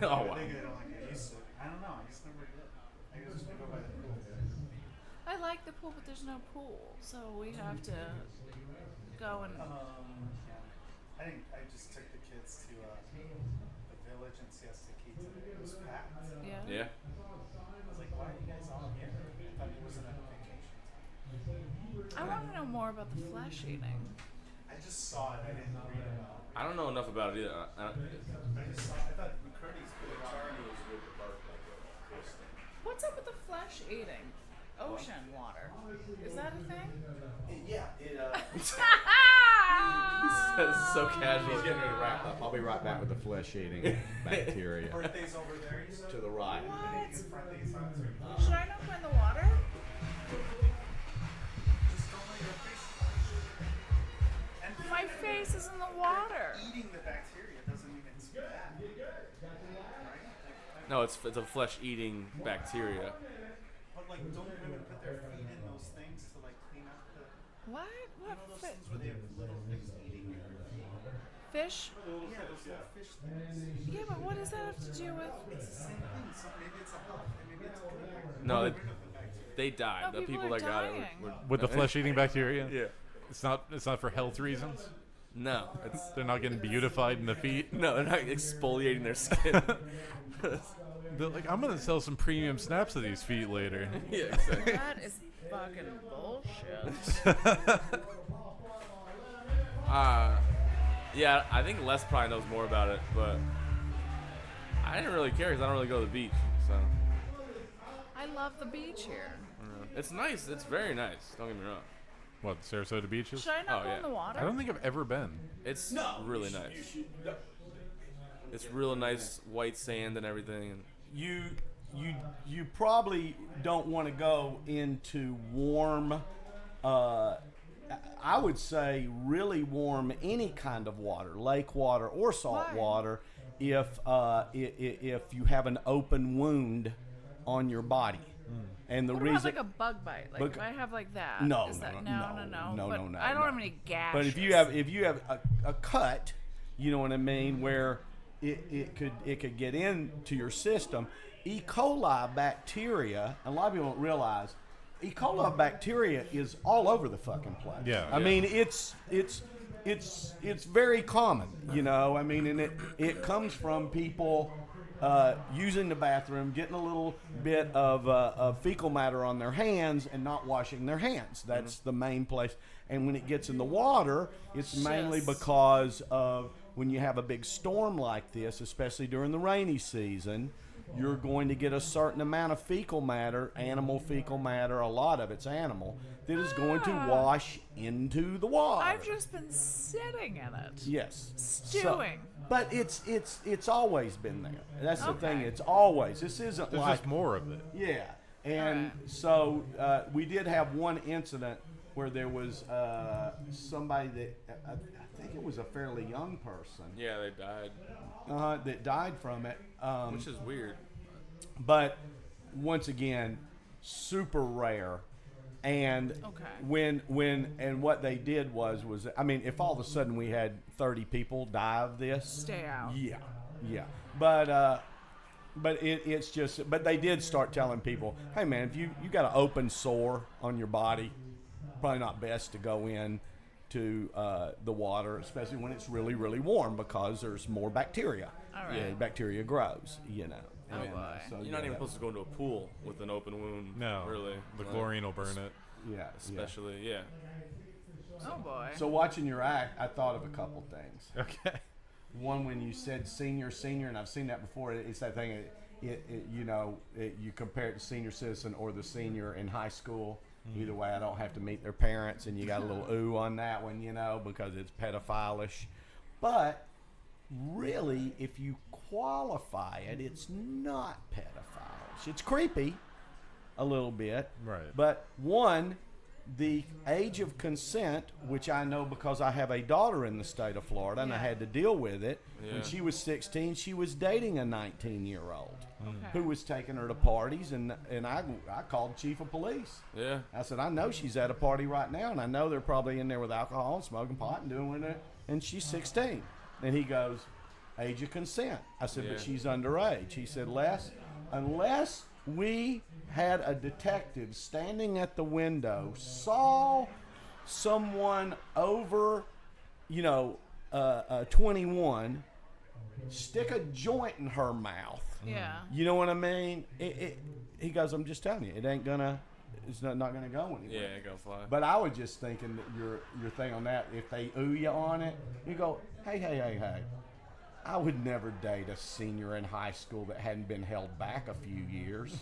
Oh wow. I think I don't like it. I don't know. I just never did. I just go by the pool. I like the pool, but there's no pool, so we have to go and. I think I just took the kids to the village in Siesta Key today. It was packed. Yeah. Yeah. I was like, why are you guys all here? I thought it wasn't a vacation time. I want to know more about the flesh eating. I just saw it. I didn't read about it. I don't know enough about it either. I just saw it. I thought Mccurdy's put it on. What's up with the flesh eating? Ocean water. Is that a thing? Yeah, It's so casual. He's getting ready to wrap up. I'll be right back with the flesh-eating bacteria. Birthday's over there, you said? To the right. What? In front of these houses. Should I not go in the water? Just don't let your face. And My face is in the water. eating the bacteria doesn't mean it's bad. Right? No, it's a flesh-eating bacteria. But like, don't women put their feet in those things to like clean up the, What? you What? know, those things where they have little things eating your Fish? Yeah, those little fish things. Yeah, but what does that have to do with? It's the same thing. So maybe it's a health, and maybe it's a good bacteria. No, Get rid of the bacteria. they died. No, The people people are that got it dying. were With the flesh-eating bacteria? Yeah. It's not for health reasons. No, it's They're not getting beautified in the feet. no. They're not exfoliating their skin. They're like, I'm gonna sell some premium snaps of these feet later. Yeah, exactly. That is fucking bullshit. Yeah, I think Les probably knows more about it, but I didn't really care because I don't really go to the beach. So I love the beach here. it's nice. It's very nice. Don't get me wrong. What, Sarasota beaches? Should I not Oh, go yeah. in the water? I don't think I've ever been. It's really nice. It's real nice white sand and everything. And You probably don't want to go into warm, I would say really warm any kind of water, lake water or salt Why? water, if you have an open wound on your body. And the What reason about like a bug bite? Like if I have like that? No, is no, that, no, But no, I don't no. have any gashes. But if you have a cut, you know what I mean, where it could get into your system. E. coli bacteria, a lot of people don't realize, E. coli bacteria is all over the fucking place. Yeah. I mean, it's very common, you know. I mean, and it comes from people using the bathroom, getting a little bit of fecal matter on their hands and not washing their hands. That's the main place. And when it gets in the water, it's mainly Just- because of when you have a big storm like this, especially during the rainy season, you're going to get a certain amount of fecal matter, animal fecal matter, a lot of it's animal, that is going to wash into the water. I've just been sitting in it. Yes. Stewing. But it's always been there. That's the thing. Okay. It's always. This isn't There's like just more of it. yeah. And Alright. so we did have one incident where there was somebody that I think it was a fairly young person yeah, they died, that died from it. which is weird. But once again, super rare. And Okay. when what they did was I mean, if all of a sudden we had 30 people die of this, Stay out. yeah. But But it's just, but they did start telling people, hey man, if you got an open sore on your body, probably not best to go in to the water, especially when it's really, really warm, because there's more bacteria. All right. Yeah, bacteria grows, Oh, And, boy. so, You're not even supposed to go into a pool with an open wound. No, really. The Like, chlorine will burn it. Yeah, especially, yeah. Oh boy. So watching your act, I thought of a couple things. Okay. One, when you said senior, and I've seen that before. It's that thing. You compare it to senior citizen or the senior in high school. Either way, I don't have to meet their parents, and you got a little ooh on that one, because it's pedophile-ish. But really, if you qualify it, it's not pedophile-ish. It's creepy, a little bit. Right. But one, the age of consent, which I know because I have a daughter in the state of Florida, and I Yeah. had to deal with it. Yeah. When she was 16, she was dating a 19-year-old Okay. who was taking her to parties, and I called chief of police. Yeah. I said, I know she's at a party right now, and I know they're probably in there with alcohol and smoking pot and doing it, and she's 16. And he goes, age of consent. I said, Yeah. but she's underage. He said, unless we had a detective standing at the window, saw someone over, 21, stick a joint in her mouth. Yeah. You know what I mean? He goes, I'm just telling you, it's not gonna go anywhere. Yeah, go fly. But I was just thinking that your thing on that, if they ooh you on it, you go, hey. I would never date a senior in high school that hadn't been held back a few years.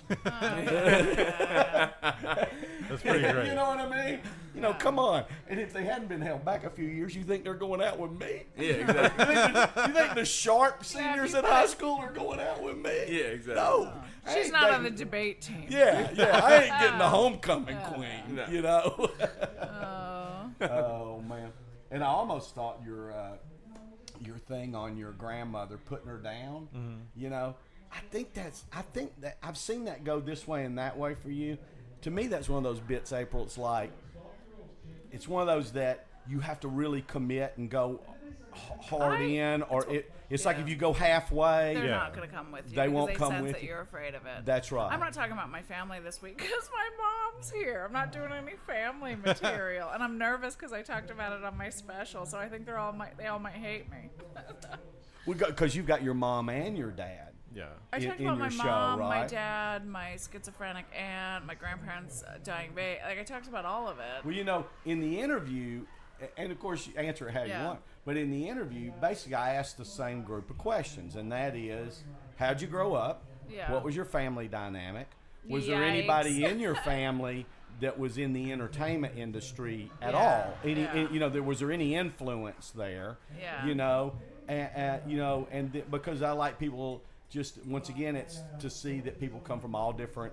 That's pretty great. You know what I mean? Come on. And if they hadn't been held back a few years, you think they're going out with me? Yeah, exactly. You think the sharp seniors in high school are going out with me? Yeah, exactly. No. I She's ain't not on the dating- debate team. Yeah. I ain't getting the homecoming queen, No. Oh. Oh, man. And I almost thought your thing on your grandmother putting her down, I think that I've seen that go this way and that way for you. To me, that's one of those bits, April. It's one of those that you have to really commit and go hard in, or it's like if you go halfway, They're not going to come with you. They because won't they come sense with that you. you're afraid of it. That's right. I'm not talking about my family this week because my mom's here. I'm not doing any family material, and I'm nervous because I talked about it on my special. So I think they all might hate me. Because you've got your mom and your dad. Yeah. I talked in about your my show, mom, my right? dad, my schizophrenic aunt, my grandparents dying baby. Like I talked about all of it. Well, in the interview, and of course you answer it how you want, but in the interview, basically I asked the same group of questions, and that is, how'd you grow up? Yeah. What was your family dynamic? Was there Yikes. anybody in your family that was in the entertainment industry at Yeah, all? Was there any influence there? Yeah. Because I like people. Just once again, it's to see that people come from all different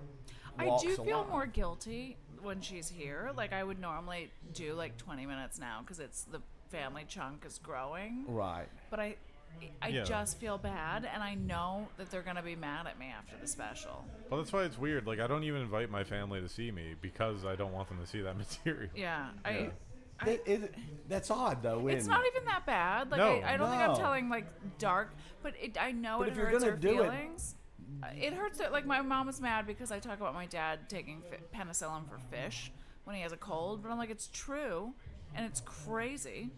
walks I do of feel life. more guilty when she's here. Like I would normally do like 20 minutes now because it's the family chunk is growing. Right. But I Yeah. just feel bad, and I know that they're gonna be mad at me after the special. Well, that's why it's weird. Like, I don't even invite my family to see me because I don't want them to see that material. Yeah, That's odd, though. It's isn't not it? even that bad. Like No. I don't think I'm No. telling like dark, but I know But it if you're hurts gonna her do it- feelings. It hurts that like my mom was mad because I talk about my dad taking penicillin for fish when he has a cold, but I'm like it's true, and it's crazy.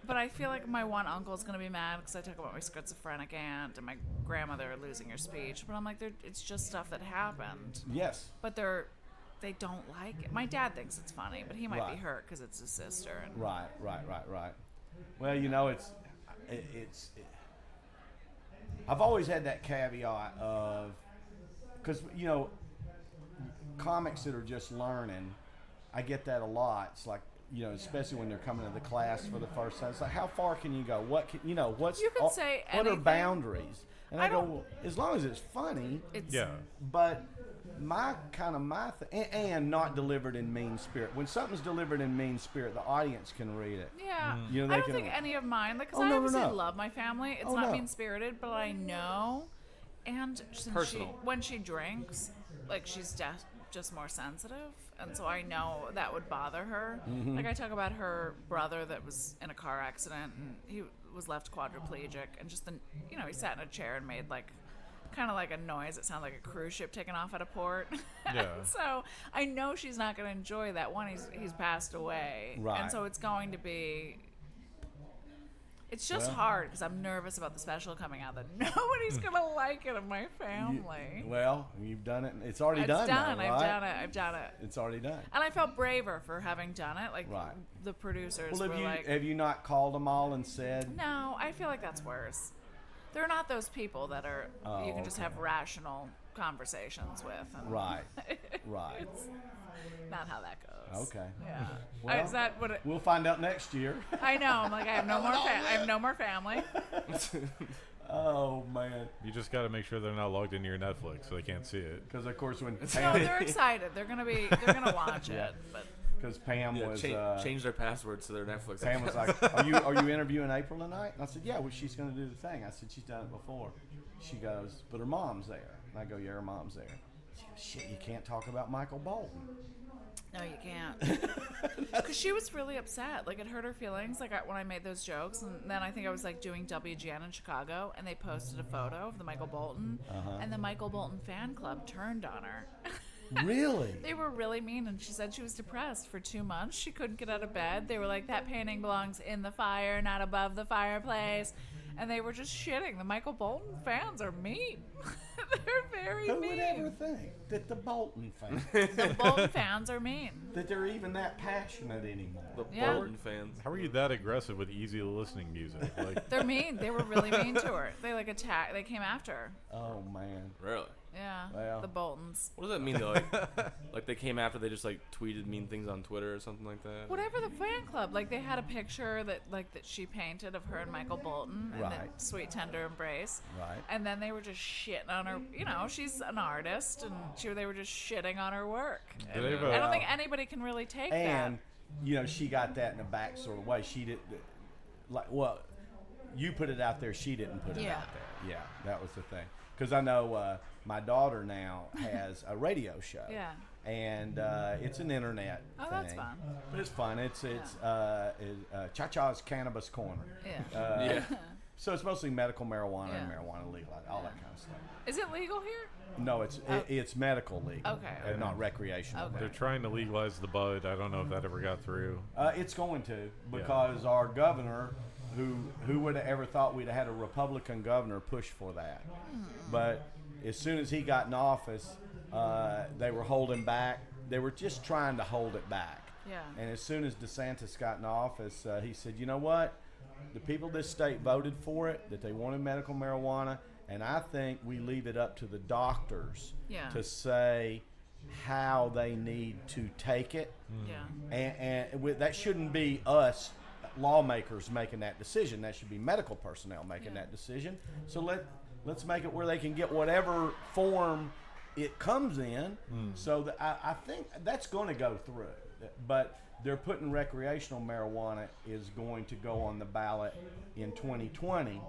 But I feel like my one uncle is gonna be mad because I talk about my schizophrenic aunt and my grandmother losing her speech. But I'm like, it's just stuff that happened. Yes. But they don't like it. My dad thinks it's funny, but he might be Right. hurt because it's his sister. And Right. Well, it's. I've always had that caveat of, because comics that are just learning, I get that a lot. It's like, especially when they're coming to the class for the first time. It's like, how far can you go? What can what's You can say what are anything. boundaries? And I go, don't- well, as long as it's funny. it's Yeah. But and not delivered in mean spirit. When something's delivered in mean spirit, the audience can read it. Yeah, You know, they I don't can- think any of mine, like, 'cause Oh, I no, no, obviously no. love my family. It's Oh, not no. mean-spirited, but I know. And since Personal. when she drinks, like, she's just more sensitive, and so I know that would bother her. Mm-hmm. Like, I talk about her brother that was in a car accident, and he was left quadriplegic, and just he sat in a chair and made like kind of like a noise. It sounded like a cruise ship taking off at a port. Yeah. So I know she's not going to enjoy that. One, he's passed away, Right. and so it's going to be. It's just hard because I'm nervous about the special coming out that nobody's going to like it in my family. Well, you've done it. It's already It's done. done. Now, I've right? done it. I've done it. It's already done. And I felt braver for having done it. Like Right. the producers Well, were like, have you not called them all and said? no, I feel like that's worse. They're not those people that are you can just have rational conversations with. And Right. Right. It's not how that goes. Okay. Yeah. Well, Is that what? We'll find out next year. I know. I'm like, I have no more family. Oh man. You just got to make sure they're not logged into your Netflix so they can't see it. Because of course when No, Pam, they're excited. They're gonna watch it. But because Pam Yeah, was change their passwords to their Netflix. Pam was like, are you interviewing April tonight? And I said, yeah. Well, she's going to do the thing. I said, she's done it before. She goes, but her mom's there. And I go, yeah, her mom's there. She goes, shit, you can't talk about Michael Bolton. no, you can't. Because she was really upset. Like, it hurt her feelings. Like, when I made those jokes. And then I think I was, like, doing WGN in Chicago. And they posted a photo of the Michael Bolton. And the Michael Bolton fan club turned on her. Really? They were really mean. And she said she was depressed for 2 months. She couldn't get out of bed. They were like, that painting belongs in the fire, not above the fireplace. And they were just shitting. The Michael Bolton fans are mean. They're very Who mean. would ever think that the Bolton fans, The Bolton fans are mean. that they're even that passionate anymore? The Yeah. Bolton fans. How are you that aggressive with easy listening music? Like, They're mean. They were really mean to her. They like attacked. They came after her. Oh man. Really? Yeah. Well. The Boltons. What does that mean though? Like they came after, they just like tweeted mean things on Twitter or something like that? Whatever the fan club. Like they had a picture that she painted of her and Michael Bolton and Right. that sweet tender embrace. Right. And then they were just shitting on her. You know, she's an artist, and they were just shitting on her work. Do they have I a- don't think anybody can really take And that. you know, she got that in a back sort of way. She did, like, well, you put it out there. She didn't put it Yeah. out there. Yeah, that was the thing. Because I know my daughter now has a radio show. Yeah. And it's an internet Oh, thing. that's fun. But it's fun. It's Cha-Cha's Cannabis Corner. Yeah. Yeah. So it's mostly medical marijuana and Yeah. marijuana legalized, all that kind of stuff. Is it legal here? No, it's medical legal. Okay, And okay. not recreational. Okay. they're trying to legalize the bud. I don't know if that ever got through. It's going to, because our governor, who would have ever thought we'd have had a Republican governor push for that. But as soon as he got in office, they were holding back. They were just trying to hold it back. Yeah. And as soon as DeSantis got in office, he said, you know what? The people of this state voted for it, that they wanted medical marijuana, and I think we leave it up to the doctors Yeah. to say how they need to take it. Yeah. And that shouldn't be us lawmakers making that decision. That should be medical personnel making that decision. So let's make it where they can get whatever form it comes in. So that I think that's going to go through. But they're putting recreational marijuana is going to go on the ballot in 2020.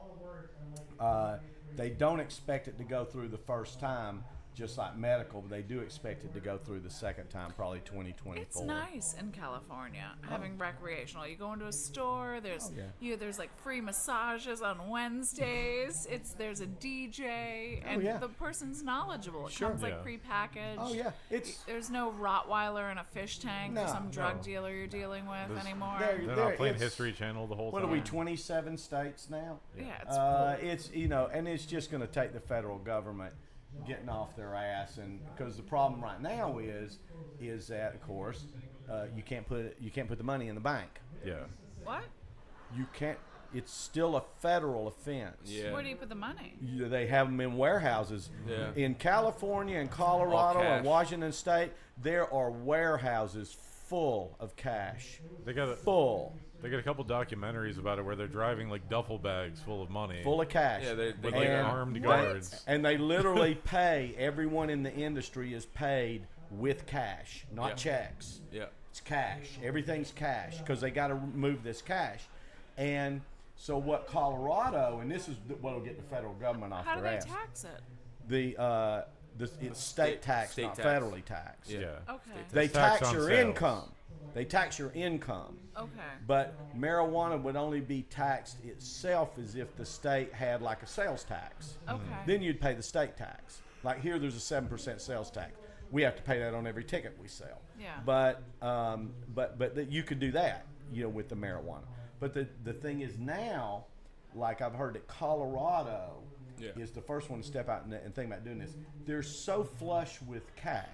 They don't expect it to go through the first time, just like medical, but they do expect it to go through the second time, probably 2024. It's nice in California having recreational. You go into a store. There's there's like free massages on Wednesdays. There's a DJ and yeah. the person's knowledgeable. It Sure. comes like Yeah. prepackaged. Oh yeah, There's no Rottweiler in a fish tank No, for some drug no. dealer you're dealing with There's- anymore. There- They're not playing it's- History Channel the whole What time. are we, 27 states now? Yeah, it's It's and it's just going to take the federal government getting off their ass, and because the problem right now is that of course you can't put the money in the bank. Yeah. what? You can't. It's still a federal offense. Yeah. Where do you put the money? They have them in warehouses. Yeah. In California and Colorado All cash. and Washington State, there are warehouses full of cash. They got Full a couple documentaries about it where they're driving like duffel bags full of money. of cash. Yeah, they with get like And- armed What? guards. And they literally pay, everyone in the industry is paid with cash, not Yeah. checks. Yeah. It's cash. Everything's cash because they got to move this cash. And so what Colorado, and this is what will get the federal government off How do their they ass. tax it? it's state tax, state not tax. federally taxed. Yeah. Okay. They It's tax tax on your sales. income. They tax your income. Okay. But marijuana would only be taxed itself as if the state had like a sales tax. Okay. Then you'd pay the state tax. Like here, there's a 7% sales tax. We have to pay that on every ticket we sell. Yeah. But you could do that, with the marijuana. But the thing is now, like I've heard that Colorado is the first one to step out and think about doing this. They're so flush with cash.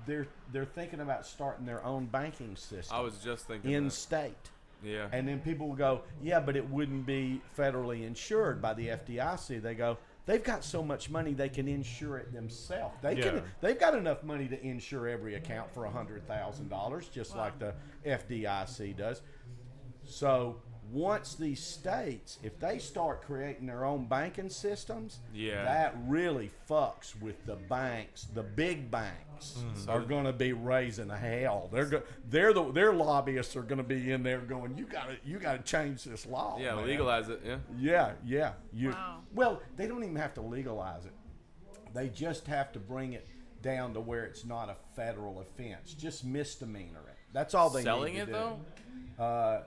They're thinking about starting their own banking system. I was just thinking in that. state. Yeah. And then people will go, yeah, but it wouldn't be federally insured by the FDIC. They go, they've got so much money they can insure it themselves. They've got enough money to insure every account for $100,000, just like the FDIC does. So once these states, if they start creating their own banking systems, that really fucks with the banks. The big banks are going to be raising hell. Their lobbyists are going to be in there going, you got to change this law. Yeah, man. legalize it. Yeah. Yeah. Wow. Well, they don't even have to legalize it. They just have to bring it down to where it's not a federal offense, just misdemeanor it. That's all they Selling need to it do. though.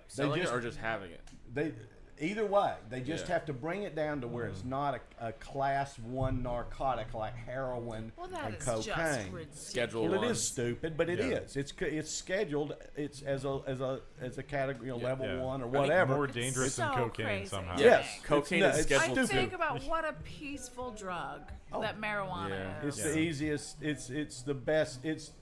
Selling they just, it or just having it. Either way, they just have to bring it down to where it's not a class 1 narcotic like heroin Well, that and is cocaine. just ridiculous. Schedule Well, it one. is stupid, but it is. It's scheduled. It's as a category, level 1 or whatever. More dangerous than so cocaine crazy. somehow. Yes, Cocaine it's is no- it's scheduled I stupid. think about what a peaceful drug that marijuana Yeah. is. It's the easiest. It's the best. It's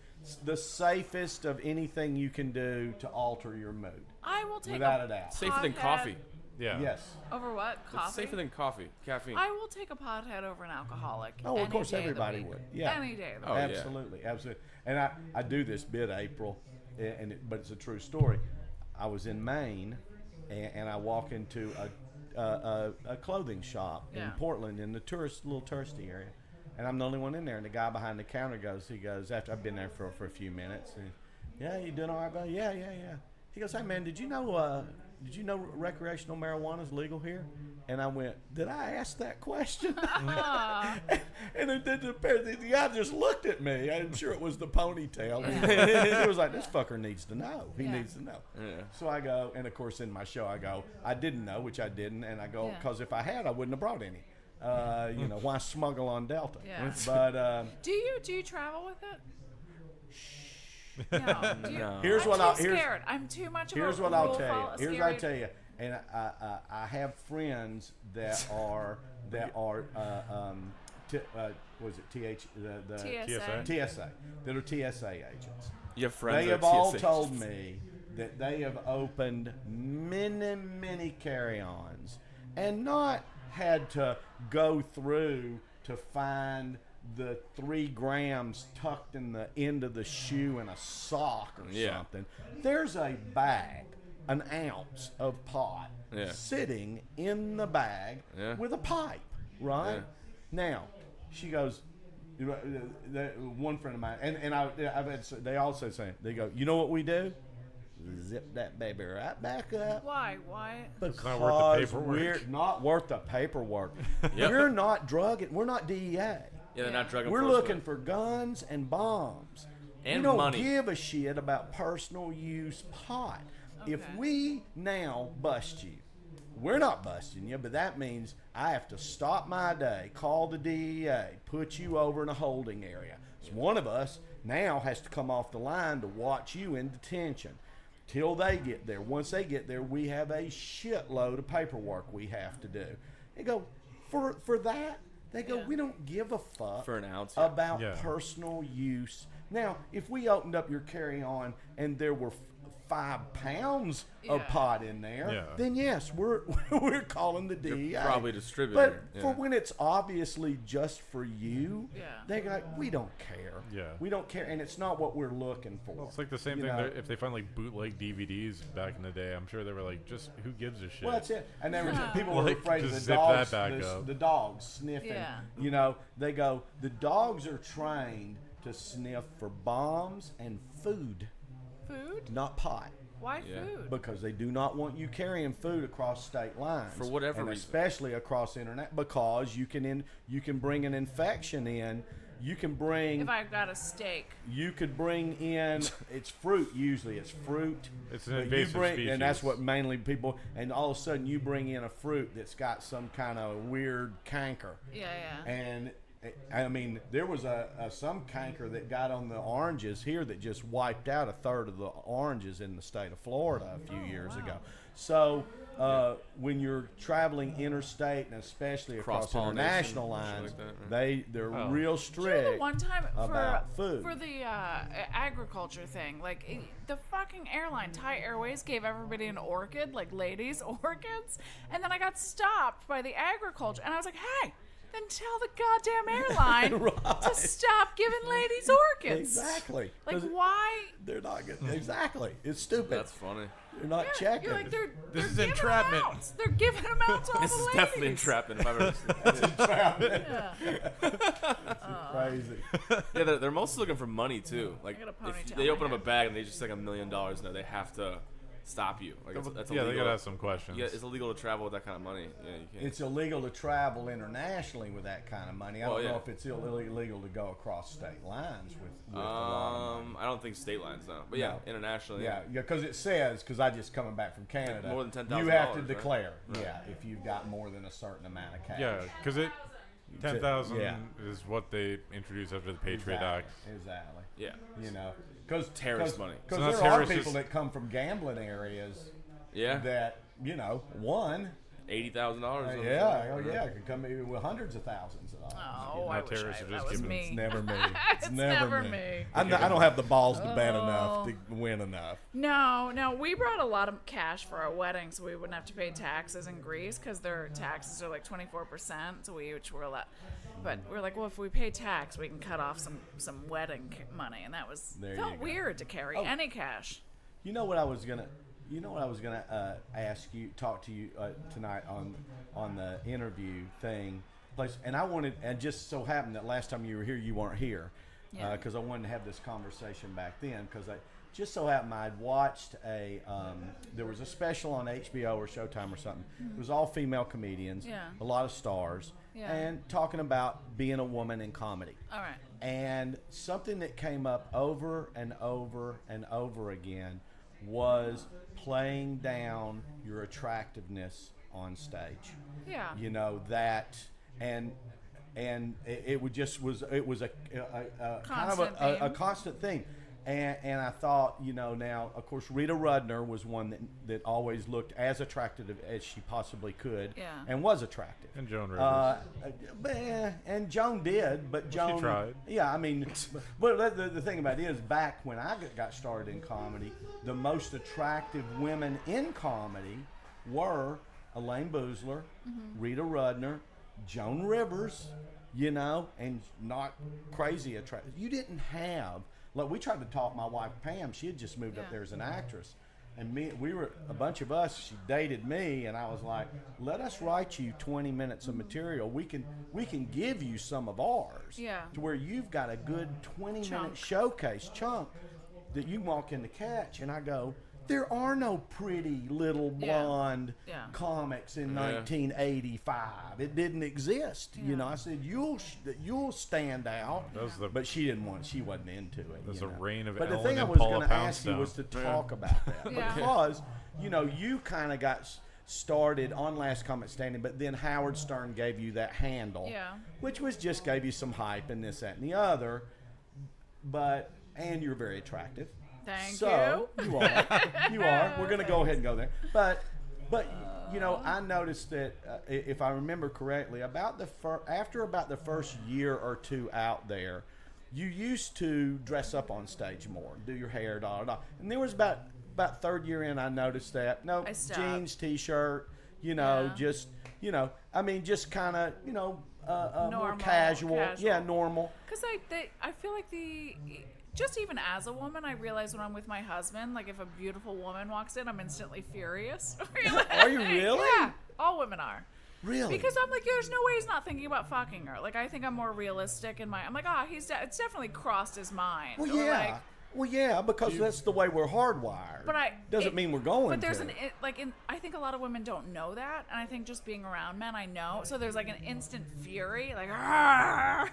the safest of anything you can do to alter your mood, I will take without a a doubt. Safer than pothead coffee. Yeah. Yes. over what? Coffee. It's safer than coffee. Caffeine. I will take a pothead over an alcoholic. Oh, of any course, day of the everybody week. would. Yeah. Any day of the Oh, week. yeah. Absolutely. And I do this bit, April, but it's a true story. I was in Maine, and I walk into a clothing shop in Yeah. Portland in the little touristy area, and I'm the only one in there. And the guy behind the counter goes, after I've been there for a few minutes, and, yeah, you doing all right, buddy? Yeah. He goes, hey man, did you know recreational marijuana is legal here? And I went, did I ask that question? And the guy just looked at me. I'm sure it was the ponytail. He was like, this fucker needs to know. He Yeah. needs to know. Yeah. So I go, and of course in my show I go, I didn't know, which I didn't, and I go, Yeah. because if I had, I wouldn't have brought any. Why smuggle on Delta? Yeah. But Do you travel with it? No. Do you, No. here's I'm what too I'll scared. I'm too much of Here's a what I'll rule tell follow- you. Here's scary- what I tell you. And I have friends that are was it the TSA. TSA that are TSA agents. Your friends They are have all TSA told agents. me that they have opened many carry-ons and not had to go through to find the 3 grams tucked in the end of the shoe in a sock or something. There's a bag, an ounce of pot sitting in the bag with a pipe, right? Yeah. Now, she goes, one friend of mine, and I've had, they also say, they go, you know what we do? Zip that baby right back up. Why? Because not worth the paperwork. we're not worth the paperwork. Yep. We're not drugging. We're not DEA. Yeah, they're not drug We're enforcement. looking for guns and bombs. And we don't money. give a shit about personal use pot. If Okay. we now bust you, we're not busting you, but that means I have to stop my day, call the DEA, put you over in a holding area. So one of us now has to come off the line to watch you in detention till they get there. Once they get there, we have a shitload of paperwork we have to do. They go, for that, they go, we don't give a fuck For an ounce, about Yeah. personal use. Now, if we opened up your carry-on and there were 5 pounds of Yeah. pot in there, Yeah. then yes, we're calling the DEA. probably distributing But it, for yeah. when it's obviously just for you, Yeah. they're like, we don't care. Yeah. We don't care, and it's not what we're looking for. Well, it's like the same You thing know? that if they find like bootleg DVDs back in the day. I'm sure they were like, just who gives a shit? Well, that's it. And then people were Like, afraid of just the zip that dogs. back up. The dogs sniffing. Yeah. You know, they go. The dogs are trained to sniff for bombs and food, Food? not pot, Why Yeah. food? because they do not want you carrying food across state lines For whatever and reason. especially across internet, because you can bring an infection in You can bring. If I've got a steak. You could bring in. It's fruit usually. It's fruit. It's an But invasive species. and that's what mainly people. And all of a sudden, you bring in a fruit that's got some kind of weird canker. Yeah. And I mean, there was some canker that got on the oranges here that just wiped out a third of the oranges in the state of Florida a few years ago. So when you're traveling interstate and especially across Cross-pollination, international shit lines, like that, they're real strict Do you know the one time about food. for the agriculture thing, like the fucking airline, Thai Airways, gave everybody an orchid, like ladies' orchids, and then I got stopped by the agriculture, and I was like, hey. Then tell the goddamn airline to stop giving ladies orchids. Exactly. Like, 'Cause why? They're not good. Exactly. It's stupid. That's funny. They're not checking. You're like, they're is giving entrapment. Them out. They're giving them out to all This the is ladies. definitely entrapment if I've ever seen it. Yeah. Yeah, they're mostly looking for money too. Like got a if ponytail they in open my up a bag and they just like $1 million in there, they have to stop you. Like that's Yeah, illegal. they gotta ask some questions. Yeah, it's illegal to travel with that kind of money. Yeah, you can't. It's illegal to travel internationally with that kind of money. I Well, don't know yeah. if it's illegal to go across state lines with a lot of money. I don't think state lines no, but yeah, No. internationally. Yeah, because it says, because I just coming back from Canada, More than $10,000, you have to right? declare, yeah, if you've got more than a certain amount of cash. Yeah, because 10,000 Yeah. is what they introduced after the Patriot Exactly. Act. Exactly. Yeah. You know, because Terrorist money. Because So now there are terrorists people is- that come from gambling areas Yeah. that won. $80,000. Yeah, oh yeah, it could come in with hundreds of thousands of dollars. Oh, I wish terrorists are that just was giving- me. It's never me. It's never me. I don't have the balls to bet enough to win enough. No, we brought a lot of cash for our wedding, so we wouldn't have to pay taxes in Greece because their taxes are like 24%. So which were a lot, but we're like, well, if we pay tax, we can cut off some wedding money, and that was There you felt go. weird to carry any cash. You know what I was gonna ask you, talk to you tonight on the interview thing, and I wanted, and just so happened that last time you were here, you weren't here, Yeah. because I wanted to have this conversation back then, because I just so happened I'd watched there was a special on HBO or Showtime or something. It was all female comedians, Yeah. a lot of stars, Yeah. and talking about being a woman in comedy. All right. And something that came up over and over and over again was playing down your attractiveness on stage. Yeah. You know that, and it was a kind of Constant a theme. constant thing. And I thought, you know, now of course Rita Rudner was one that always looked as attractive as she possibly could, Yeah. and was attractive. And Joan Rivers. And Joan did, but Joan tried. Yeah, I mean, but the thing about it is, back when I got started in comedy, the most attractive women in comedy were Elaine Boozler, Rita Rudner, Joan Rivers, you know, and not crazy attractive. You didn't have, like, we tried to talk my wife Pam. She had just moved up Yeah. there as an actress. And we were a bunch of us. She dated me, and I was like, "Let us write you 20 minutes of material. We can give you some of ours, Yeah. to where you've got a good 20-minute Chunk. showcase chunk that you can walk in to catch." And I go, "There are no pretty little Yeah. blonde Yeah. comics in 1985. It didn't exist." You know, I said, "You'll stand out." That was the- But she wasn't into it. There's you a know. reign of But the Ellen thing I and was Paula going to ask you Poundstone. was to talk about that, Yeah. because you know, you kind of got started on Last Comic Standing, but then Howard Stern gave you that handle, Yeah. which was just gave you some hype and this, that, and the other. And you're very attractive. Thank So you. you are. You are. We're going to go ahead and go there. But you know, I noticed that if I remember correctly, after about the first year or two out there, you used to dress up on stage more, do your hair, and there was about third year in, I noticed that I stopped. jeans, t-shirt, you know, Yeah. just, you know, I mean, just kind of, you know, more Normal, casual, yeah, casual. normal. Because I feel like just even as a woman, I realize when I'm with my husband, like if a beautiful woman walks in, I'm instantly furious. Are you really? Yeah, all women are. Really? Because I'm like, there's no way he's not thinking about fucking her. Like, I think I'm more realistic in my. I'm like, it's definitely crossed his mind. Well, Or yeah. like, Well, yeah, because that's the way we're hardwired. But doesn't mean we're going. But there's to. I think a lot of women don't know that, and I think just being around men, I know. So there's like an instant fury, like, "Argh!"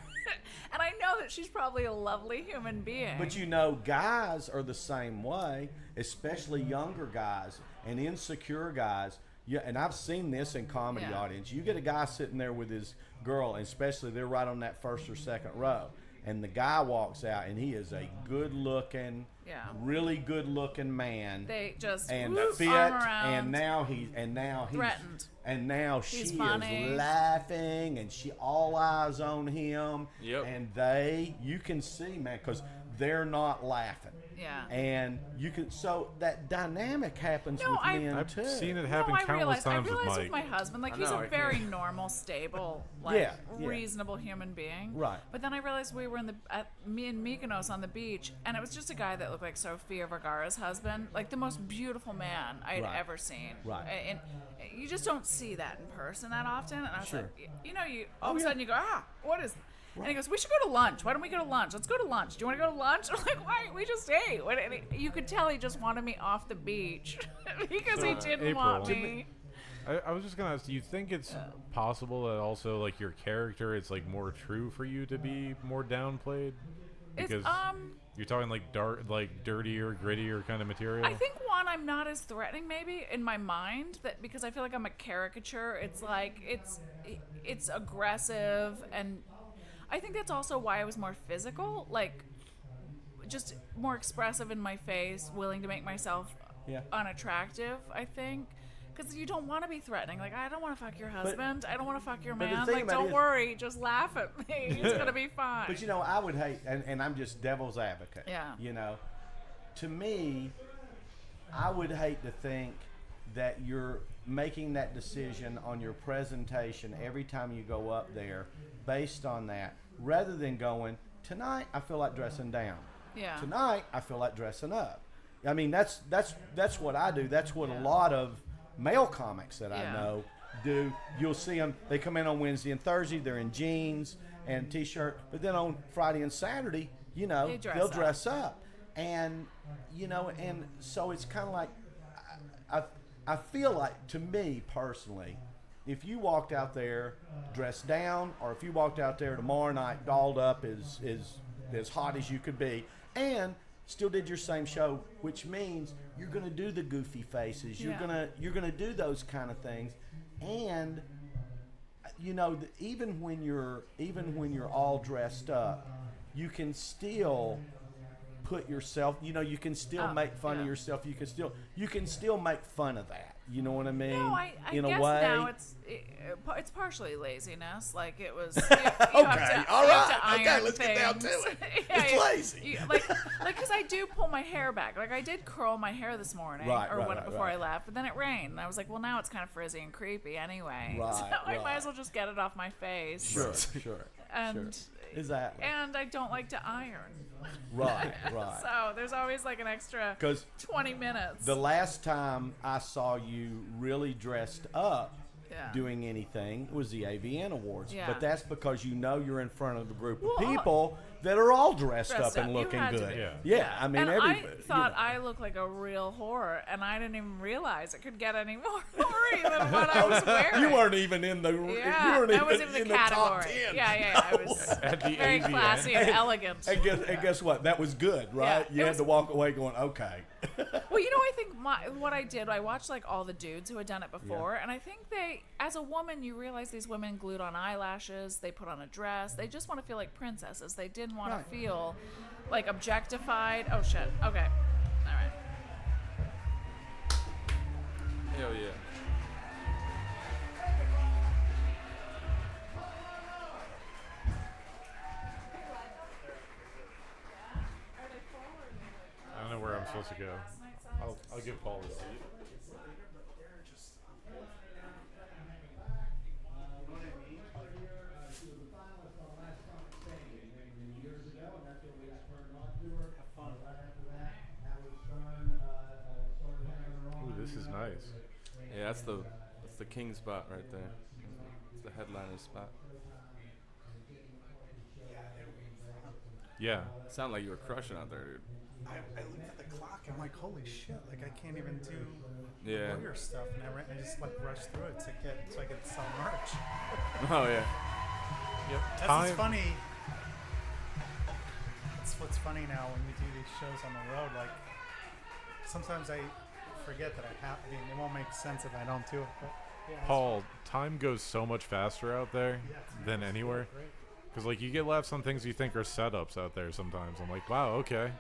And I know that she's probably a lovely human being. But guys are the same way, especially younger guys and insecure guys. Yeah, and I've seen this in comedy audience. You get a guy sitting there with his girl, and especially they're right on that first or second row. And the guy walks out, and he is a good-looking, really good-looking man. They just and fit, arm around, and now he's threatened, and now she is funny. laughing, and she all eyes on him. Yep. And you can see, man, because they're not laughing. Yeah. And you can, so that dynamic happens with men I've too. seen it happen I countless times realized with with my Mike. husband, like, I he's know, a I very can't. normal, stable, like, Yeah. reasonable human being. Right. But then I realized we were me in Mykonos on the beach, and it was just a guy that looked like Sofia Vergara's husband, like the most beautiful man I had Right. ever seen. Right. And you just don't see that in person that often. And I was Sure. like, you all of a sudden you go, what is? And he goes, we should go to lunch. Why don't we go to lunch? Let's go to lunch. Do you want to go to lunch? I'm like, why? We just ate. You could tell he just wanted me off the beach because he didn't April. want me. I was just gonna ask, do you think it's possible that also like your character, it's like more true for you to be more downplayed? Because you're talking like dark, like dirtier, grittier kind of material. I think I'm not as threatening maybe in my mind, that because I feel like I'm a caricature. It's like it's aggressive, and I think that's also why I was more physical, like just more expressive in my face, willing to make myself unattractive, I think. Because you don't want to be threatening. Like, I don't want to fuck your husband. I don't want to fuck your but the man. thing Like, about it don't is- worry. Just laugh at me. It's going to be fine. But I would hate, and I'm just devil's advocate. Yeah. To me, I would hate to think that you're making that decision on your presentation every time you go up there based on that, rather than going, tonight I feel like dressing down. Yeah. Tonight I feel like dressing up. I mean, that's what I do. That's what a lot of male comics that I know do. You'll see them, they come in on Wednesday and Thursday, they're in jeans and t-shirt, but then on Friday and Saturday, they'll dress up. And, and so it's kind of like, I feel like, to me personally, if you walked out there dressed down, or if you walked out there tomorrow night dolled up as hot as you could be, and still did your same show, which means you're going to do the goofy faces, you're gonna do those kind of things, and even when you're all dressed up, you can still put yourself, you can still make fun of yourself. You can still make fun of that. You know what I mean? No, I in guess a way. now it's partially laziness. Like, it was. Okay, all right. Okay, let's things. get down to it. Yeah, It's lazy. Because I do pull my hair back. Like, I did curl my hair this morning, before I left, but then it rained, and I was like, well, now it's kind of frizzy and creepy anyway. Right, So I might right. as well just get it off my face. Sure. And Exactly. and I don't like to iron. Right. So there's always like an extra 'Cause 20 minutes. the last time I saw you really dressed up doing anything was the AVN Awards. Yeah. But that's because you're in front of a group of people that are all dressed up and You looking had to good. be. Yeah. I mean, and everybody. I thought I looked like a real whore, and I didn't even realize it could get any more hoary than what I was wearing. You weren't even in the. Yeah, you weren't I even was in the top category. 10. Yeah, I was At the very AVN. classy and elegant. And guess what? That was good, right? Yeah, You it had was- to walk away going, okay. Well, I think what I did, I watched like all the dudes who had done it before, and I think as a woman, you realize these women glued on eyelashes, they put on a dress, they just want to feel like princesses. They didn't want to feel like objectified. Oh shit. Okay. All right. Hell yeah. I don't know where I'm supposed to go. I'll give Paul the seat. Ooh, this is nice. Yeah, that's the king spot right there. It's the headliner spot. Yeah. Sound like you were crushing out there, dude. I looked at the clock. I'm like, holy shit! Like I can't even do Yeah. lawyer stuff, and I just like rushed through it so I could sell merch. Oh yeah. Yep. That's what's funny. That's what's funny now when we do these shows on the road. Like sometimes I forget that I have. I mean, it won't make sense if I don't do it. But yeah, Paul, time goes so much faster out there than anywhere. Great. Because like you get laughs on things you think are setups out there sometimes. I'm like, wow, okay.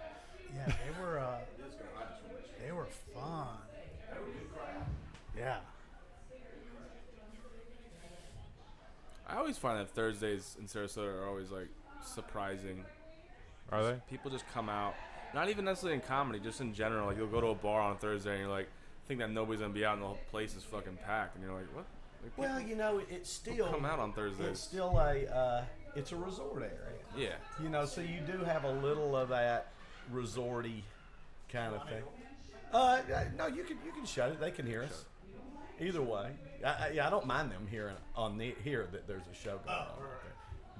Yeah, they were fun. Yeah. I always find that Thursdays in Sarasota are always like surprising. Are they? People just come out, not even necessarily in comedy, just in general. Like you'll go to a bar on a Thursday and you're like, think that nobody's gonna be out and the whole place is fucking packed, and you're like, what? Like, Well, you know, it's still come out on Thursdays. It's still it's a resort area. Yeah. You know, so you do have a little of that resorty kind of thing. No, you can shut it. They can hear us. Either way, I don't mind them hearing here that there's a show going on.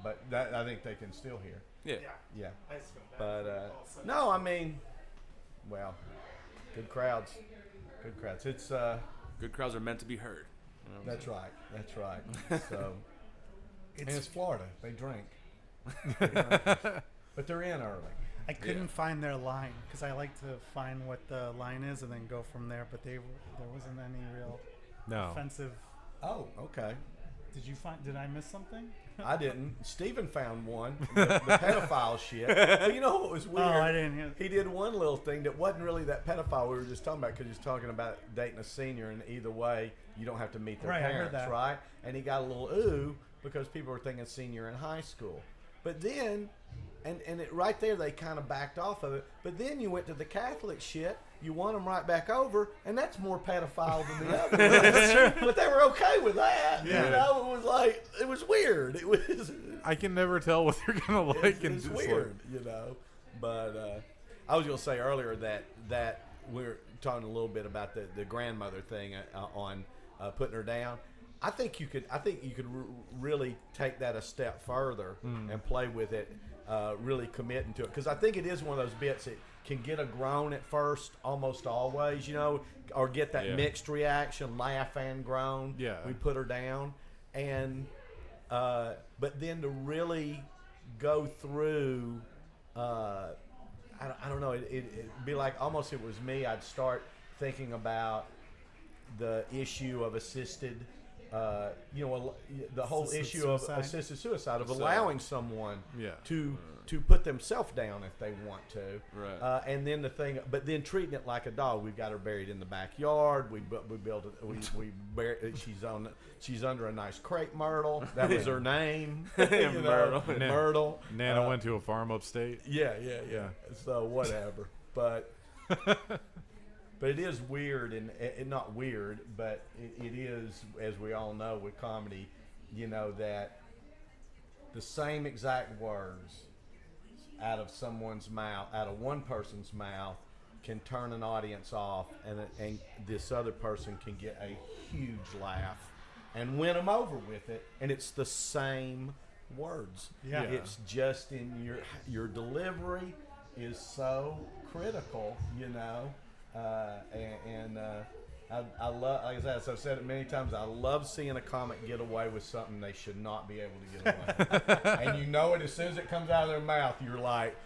But I think they can still hear. Yeah. Yeah. But no, I mean, well, good crowds. Good crowds. It's Good crowds are meant to be heard. You know what I'm that's saying? right. That's right. So and it's Florida. They drink. But they're in early. I couldn't find their line because I like to find what the line is and then go from there. But there wasn't any real offensive. Oh, okay. Did I miss something? I didn't. Stephen found one, the pedophile shit. But you know what was weird? Oh, I didn't hear. He did one little thing that wasn't really that pedophile we were just talking about because he's talking about dating a senior, and either way, you don't have to meet their Right, I heard parents, that. right? And he got a little ooh because people were thinking senior in high school. But then, and it, right there, they kind of backed off of it. But then you went to the Catholic shit. You won them right back over, and that's more pedophile than the other. That's true. But they were okay with that. Yeah. You know, it was like, it was weird. It was. I can never tell what they're gonna like and It's dislike. weird, you know. But I was going to say earlier that we were talking a little bit about the grandmother thing on putting her down. I think you could really take that a step further and play with it, really committing to it, because I think it is one of those bits that can get a groan at first, almost always, you know, or get that mixed reaction, laugh and groan. Yeah. We put her down, and but then to really go through, I don't know, it'd be like almost it was me. I'd start thinking about the issue of assisted. The whole issue of assisted suicide, of allowing someone to put themselves down if they want to, Right. And then but then treating it like a dog. We've got her buried in the backyard. We built it. We buried. She's under a nice crepe myrtle. That was her name. Myrtle. Myrtle. Nana went to a farm upstate. Yeah. So whatever, but. But it is weird, and not weird, but it is, as we all know with comedy, you know, that the same exact words out of someone's mouth, out of one person's mouth, can turn an audience off, and this other person can get a huge laugh and win them over with it, and it's the same words. Yeah. It's just in your delivery is so critical, you know. I love, like I said, as I've said it many times, I love seeing a comic get away with something they should not be able to get away with. And you know it as soon as it comes out of their mouth, you're like,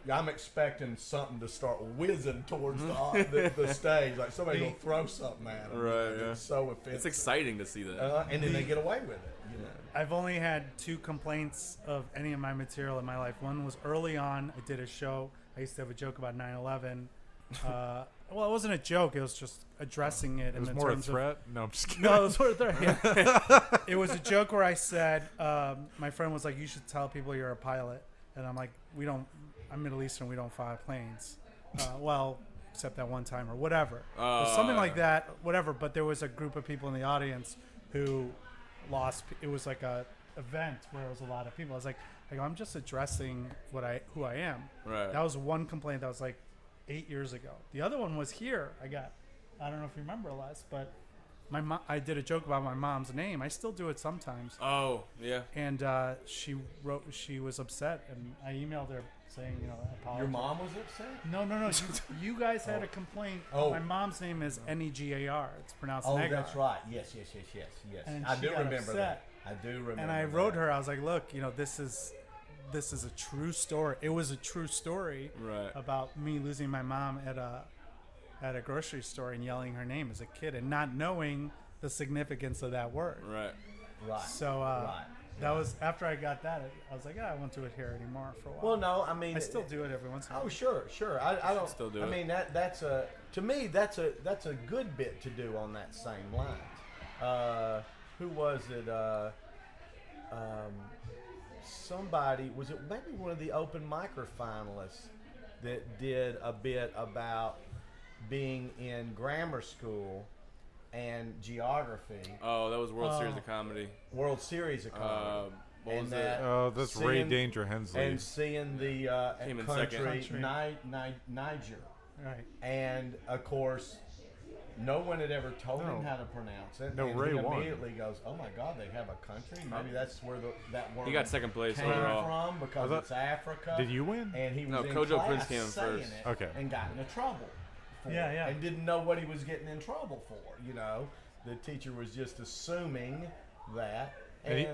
I'm expecting something to start whizzing towards the stage, like somebody will throw something at them. Right, yeah. It's so offensive. It's exciting to see that. And then they get away with it, you know. I've only had 2 complaints of any of my material in my life. One was early on. I did a show. I used to have a joke about 9/11. Well, it wasn't a joke. It was just addressing it. It was in more a terms of- threat. No, I'm just kidding. No, it was more a threat. Yeah. It was a joke where I said, my friend was like, "You should tell people you're a pilot," and I'm like, I'm Middle Eastern. We don't fly planes. Well, except that one time or whatever. Or something like that. Whatever. But there was a group of people in the audience who lost. It was like a event where there was a lot of people. I was like, I'm just addressing who I am. Right. That was one complaint that was like 8 years ago. The other one was here. I don't know if you remember, Les, but my mom. I did a joke about my mom's name. I still do it sometimes. Oh, yeah. And she wrote. She was upset, and I emailed her saying, apologize. Your mom was upset? No. You guys had a complaint. Oh. My mom's name is Negar. It's pronounced Oh, Negar. that's right. Yes. And I she do got remember upset. that. I do remember. And I wrote her. I was like, look, this is a true story. It was a true story Right. about me losing my mom at a grocery store and yelling her name as a kid and not knowing the significance of that word. Right. Right. So that was after I got that. I was like, I won't do it here anymore for a while. Well, no, I mean, I still do it every once in a while. Oh, sure. I don't still do I it. mean, that's to me that's a good bit to do on that same line. Who was it? Somebody, was it maybe one of the open micer finalists that did a bit about being in grammar school and geography, Oh, that was World Series of Comedy. World Series of comedy. What And was that- it? Oh, that's Ray seeing- Danger Hensley. and seeing the Came in country, second. Niger. Right. And of course, no one had ever told No. him how to pronounce it. No, and Ray he won. immediately goes, "Oh my God, they have a country. Maybe that's where that word He got second place came overall. from because I thought- it's Africa." Did you win? And he was No, in Kojo class Prince came in saying first. it Okay. and got into trouble. For Yeah, it, yeah. And didn't know what he was getting in trouble for. The teacher was just assuming that. And he-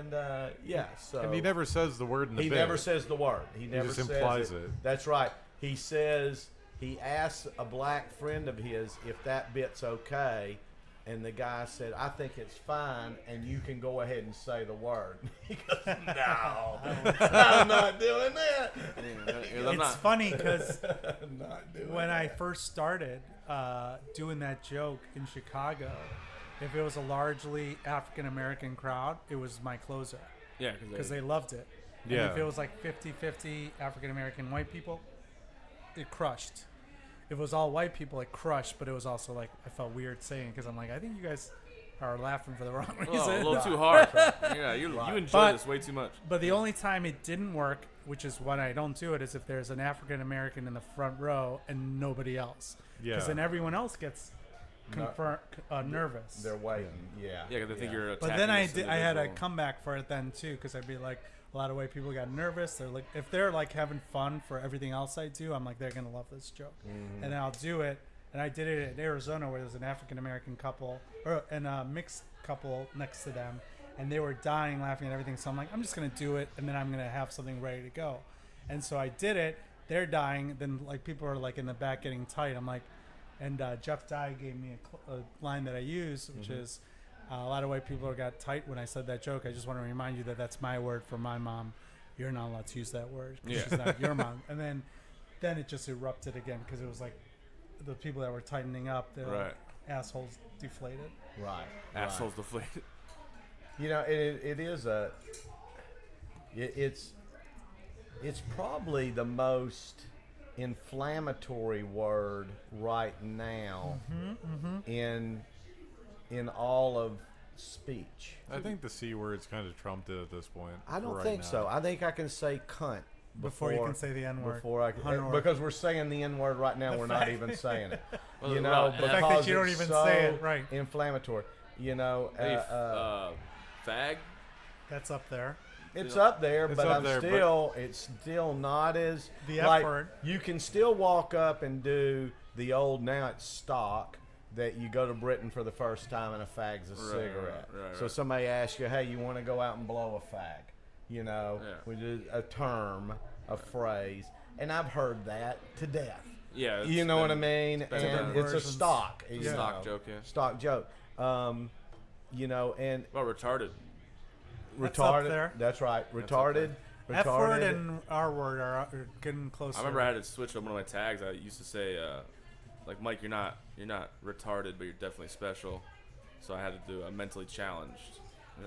So And he never says the word in the he bit. never says the word. He never just says implies it. it. That's right. He says he asks a black friend of his if that bit's okay, and the guy said, "I think it's fine, and you can go ahead and say the word." He goes, "No, I'm not doing that. It's funny because I'm not doing when that." I first started doing that joke in Chicago, if it was a largely African American crowd, it was my closer Yeah, because they loved it. Yeah. And if it was like 50-50 African American white people, it crushed. If it was all white people, it crushed, but it was also like I felt weird saying because I'm like, I think you guys are laughing for the wrong reason. Oh, a little too hard. Yeah, you enjoy But- this way too much. But the only time it didn't work, which is when I don't do it, is if there's an African American in the front row and nobody else. Yeah. Because then everyone else gets nervous. They're waiting. Yeah. Yeah, because they think you're attacking But then I this did. I had a individual. comeback for it then too, because I'd be like, a lot of white people got nervous. They're like, if they're like having fun for everything else I do, I'm like, they're gonna love this joke, and then I'll do it. And I did it in Arizona where there's an African American couple and a mixed couple next to them, and they were dying laughing and everything. So I'm like, I'm just gonna do it, and then I'm gonna have something ready to go. And so I did it. They're dying. Then like people are like in the back getting tight. I'm like, and Jeff Dye gave me a line that I use, which is. A lot of white people got tight when I said that joke. I just want to remind you that that's my word for my mom. You're not allowed to use that word because she's not your mom. And then it just erupted again because it was like the people that were tightening up, they're like assholes deflated. Right. Assholes deflated. It's probably the most inflammatory word right now in all of speech. I think the C word's kind of trumped it at this point. I don't right think now. so. I think I can say cunt Before you can say the N word. Before I can, 100 because we're saying the N word right now. We're not even saying it. Well, You know, well, the fact that because you don't it's even so say it, right. inflammatory. Fag? That's up there. It's up there, It's but up I'm there, still. It's still not as The F like word. you can still walk up and do the old. Now it's stock that you go to Britain for the first time and a fag's a cigarette. right, So right. somebody asks you, "Hey, you want to go out and blow a fag?" Which is a term, a phrase, and I've heard that to death. Yeah. You know what I mean? been And done. it's a stock. you Stock know. joke, yeah. Stock joke. And Well, retarded. That's retarded. up there. That's right. up Retarded. F word retarded. and R word are getting closer. I remember I had to switch up one of my tags. I used to say, like, Mike, you're not retarded, but you're definitely special. So I had to do a mentally challenged,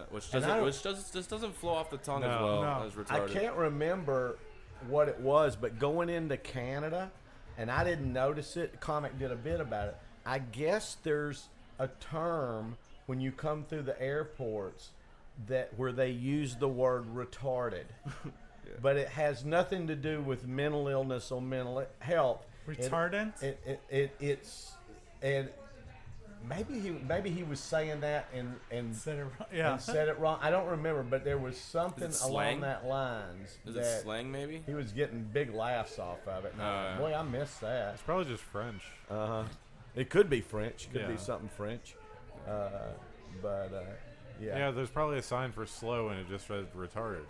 which just doesn't flow off the tongue as well as I retarded. can't remember what it was, but going into Canada, and I didn't notice it. The comic did a bit about it. I guess there's a term when you come through the airports where they use the word retarded, but it has nothing to do with mental illness or mental health. Retardant? It's and maybe he was saying that and Said it wrong. Yeah. and said it wrong. I don't remember, but there was something Is it along slang? that lines. Is that it slang maybe? He was getting big laughs off of it. And I was like, boy, I missed that. It's probably just French. It could be French. Could be Yeah. something French. Yeah. Yeah, there's probably a sign for slow and it just says retarded.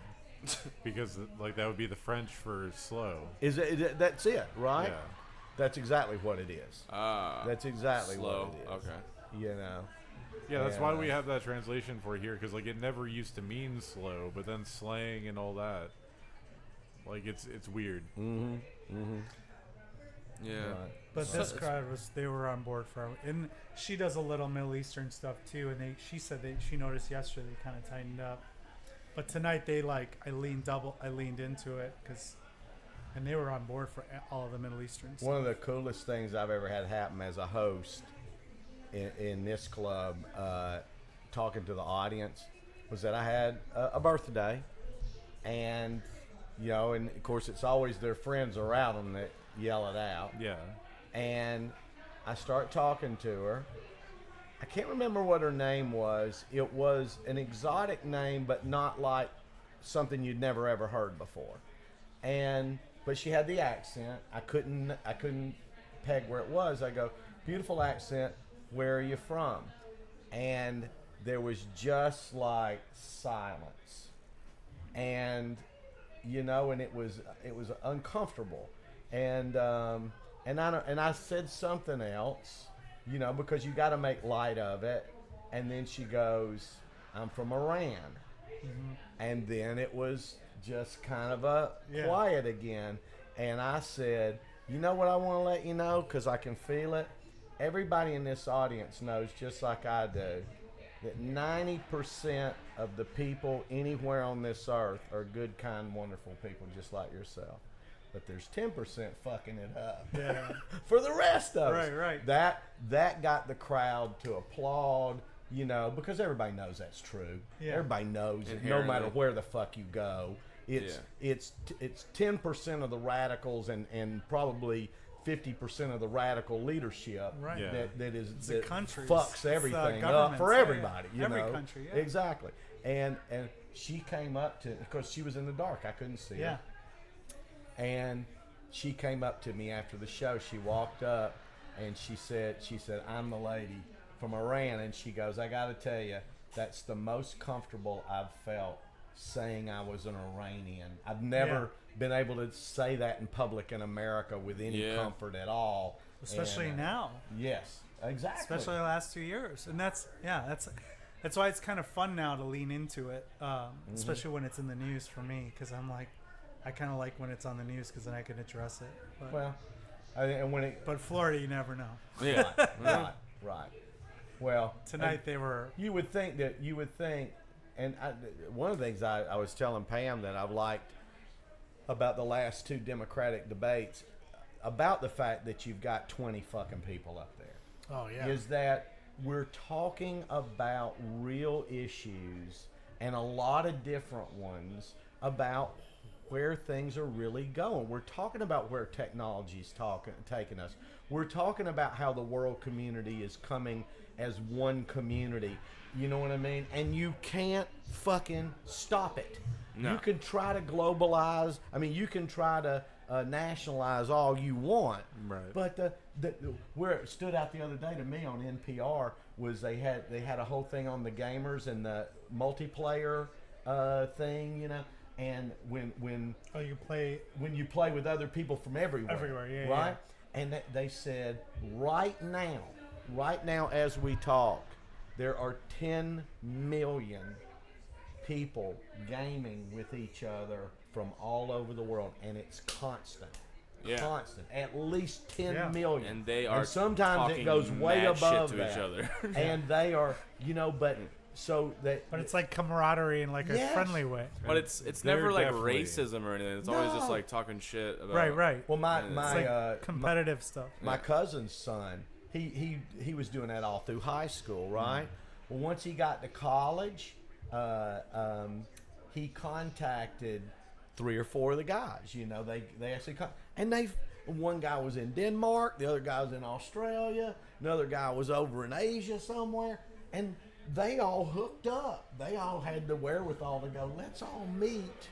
Because like that would be the French for slow. Is it? That's it, right? Yeah. That's exactly what it is. That's exactly slow. what it is. Okay. You know. Yeah, that's And, why we have that translation for here, because like it never used to mean slow, but then slang and all that, like it's weird. Yeah. Right. But So this it's- crowd they were on board for, and she does a little Middle Eastern stuff too. And she said she noticed yesterday they kind of tightened up, but tonight I leaned into it and they were on board for all of the Middle Eastern stuff. One of the coolest things I've ever had happen as a host in this club, talking to the audience, was that I had a birthday, and and of course it's always their friends around them that yell it out. Yeah. And I start talking to her. I can't remember what her name was. It was an exotic name, but not like something you'd never ever heard before. But she had the accent. I couldn't peg where it was. I go, beautiful accent. Where are you from? And there was just like silence, and and it was uncomfortable, and I said something else, because you got to make light of it, and then she goes, I'm from Iran, and then it was just kind of a quiet again, and I said, you know what I want to let you know, because I can feel it. Everybody in this audience knows, just like I do, that 90% of the people anywhere on this earth are good, kind, wonderful people just like yourself. But there's 10% fucking it up for the rest of us. Right. That got the crowd to applaud, because everybody knows that's true. Yeah. Everybody knows that no matter where the fuck you go, it's 10% of the radicals and probably 50% of the radical leadership that countries. fucks everything up for everybody. Every country, Exactly. And she came up to, because she was in the dark, I couldn't see her. And she came up to me after the show. She walked up and she said, I'm the lady from Iran. And she goes, I got to tell you, that's the most comfortable I've felt saying I was an Iranian. I've never been able to say that in public in America with any comfort at all. Especially now. Yes, exactly. Especially the last 2 years. And that's why it's kind of fun now to lean into it, especially when it's in the news for me, because I kind of like when it's on the news because then I can address it. But, but Florida, you never know. Yeah. Right. Well, tonight they were. You would think, and one of the things I was telling Pam that I've liked about the last two Democratic debates, about the fact that you've got 20 fucking people up there. Oh yeah. Is that we're talking about real issues and a lot of different ones about where things are really going. We're talking about where technology's taking us. We're talking about how the world community is coming as one community. You know what I mean? And you can't fucking stop it. No. You can try to globalize. I mean, you can try to nationalize all you want. Right. But where it stood out the other day to me on NPR was they had a whole thing on the gamers and the multiplayer thing, And when you play with other people from everywhere, right? Yeah. And they said right now as we talk, there are 10 million people gaming with each other from all over the world, and it's constant. Yeah. Constant. At least 10 million. And they are sometimes it goes way above shit to that. each other. And they are, but it's like camaraderie in like a friendly way. But it's never like racism or anything. It's always just like talking shit about. Right. Well, my like competitive stuff. My cousin's son, he was doing that all through high school, right? Well, once he got to college, he contacted 3 or 4 of the guys. They actually and One guy was in Denmark, the other guy was in Australia, another guy was over in Asia somewhere, and they all hooked up. They all had the wherewithal to go, let's all meet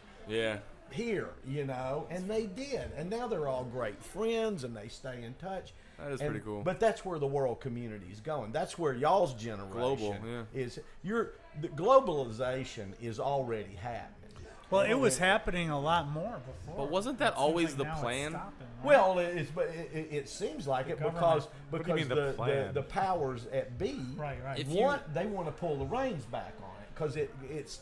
here, and they did. And now they're all great friends, and they stay in touch. That is pretty cool. But that's where the world community is going. That's where y'all's generation Global, is. The globalization is already happening. Well, it was happening a lot more before. But wasn't that It seems always like the now it's plan? stopping, right? Well, it seems like it because What do you mean the plan? the powers at B Right. If they want to pull the reins back on it because it's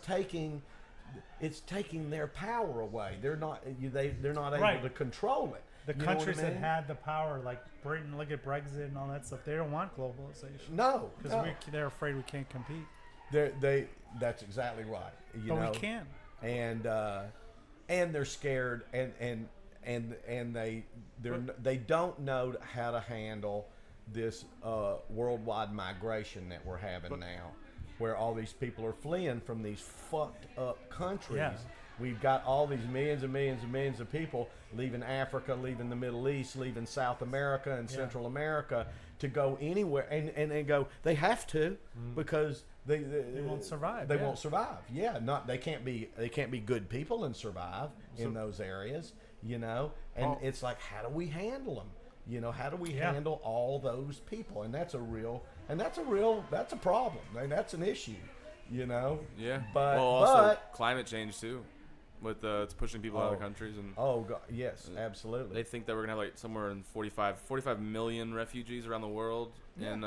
taking their power away. They're not able Right. to control it. The You know what countries I that mean? had the power, like Britain, look at Brexit and all that stuff. They don't want globalization No, because they're afraid we can't compete. that's exactly right. But we can. And they're scared, and they don't know how to handle this worldwide migration that we're having now, where all these people are fleeing from these fucked up countries. Yeah. We've got all these millions and millions and millions of people leaving Africa, leaving the Middle East, leaving South America and Central America to go anywhere, and they go. They have to because they won't survive. They won't survive. Yeah, they can't be good people and survive in those areas. And it's like, how do we handle them? How do we handle all those people? And that's a problem. And that's an issue. Yeah. But also climate change too, with it's pushing people out of the countries and. Oh God, yes, absolutely. They think that we're gonna have like somewhere in 45 million refugees around the world in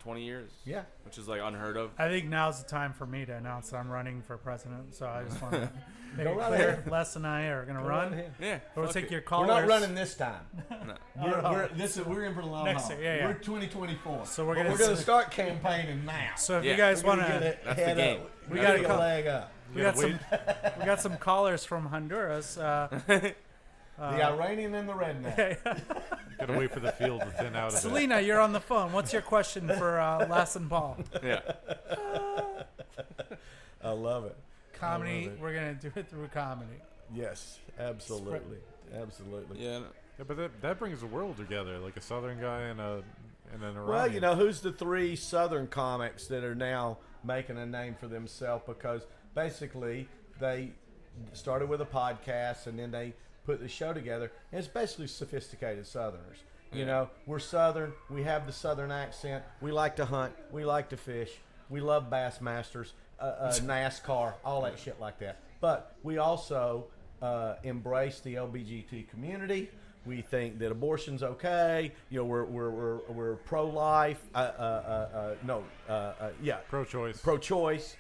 20 years. Yeah. Which is like unheard of. I think now's the time for me to announce that I'm running for president. So I just want to make Go it right clear. ahead. Les and I are going to run. Yeah. We'll fuck take it. your We're callers. not running this time. No. We're in for the long Next haul. year, yeah. We're 2024. So we're But gonna we're going to start campaigning now. So if Yeah. you guys We're want gonna to, get That's the ahead game. up. We We gotta got a come- leg up. we got some callers from Honduras. The Iranian and the redneck. Gotta wait for the field to thin out. A bit. Selena, you're on the phone. What's your question for Lass and Paul? Yeah. I love it. Comedy. it. We're gonna do it through comedy. Yes, absolutely, absolutely. Yeah. Yeah, but that brings the world together, like a Southern guy and an Iranian. Well, who's the three Southern comics that are now making a name for themselves because basically they started with a podcast and then they put the show together. And it's basically sophisticated Southerners. We're Southern. We have the Southern accent. We like to hunt. We like to fish. We love Bassmasters, NASCAR, all that shit like that. But we also embrace the LGBT community. We think that abortion's okay. We're pro-life. Pro-choice. Pro-choice.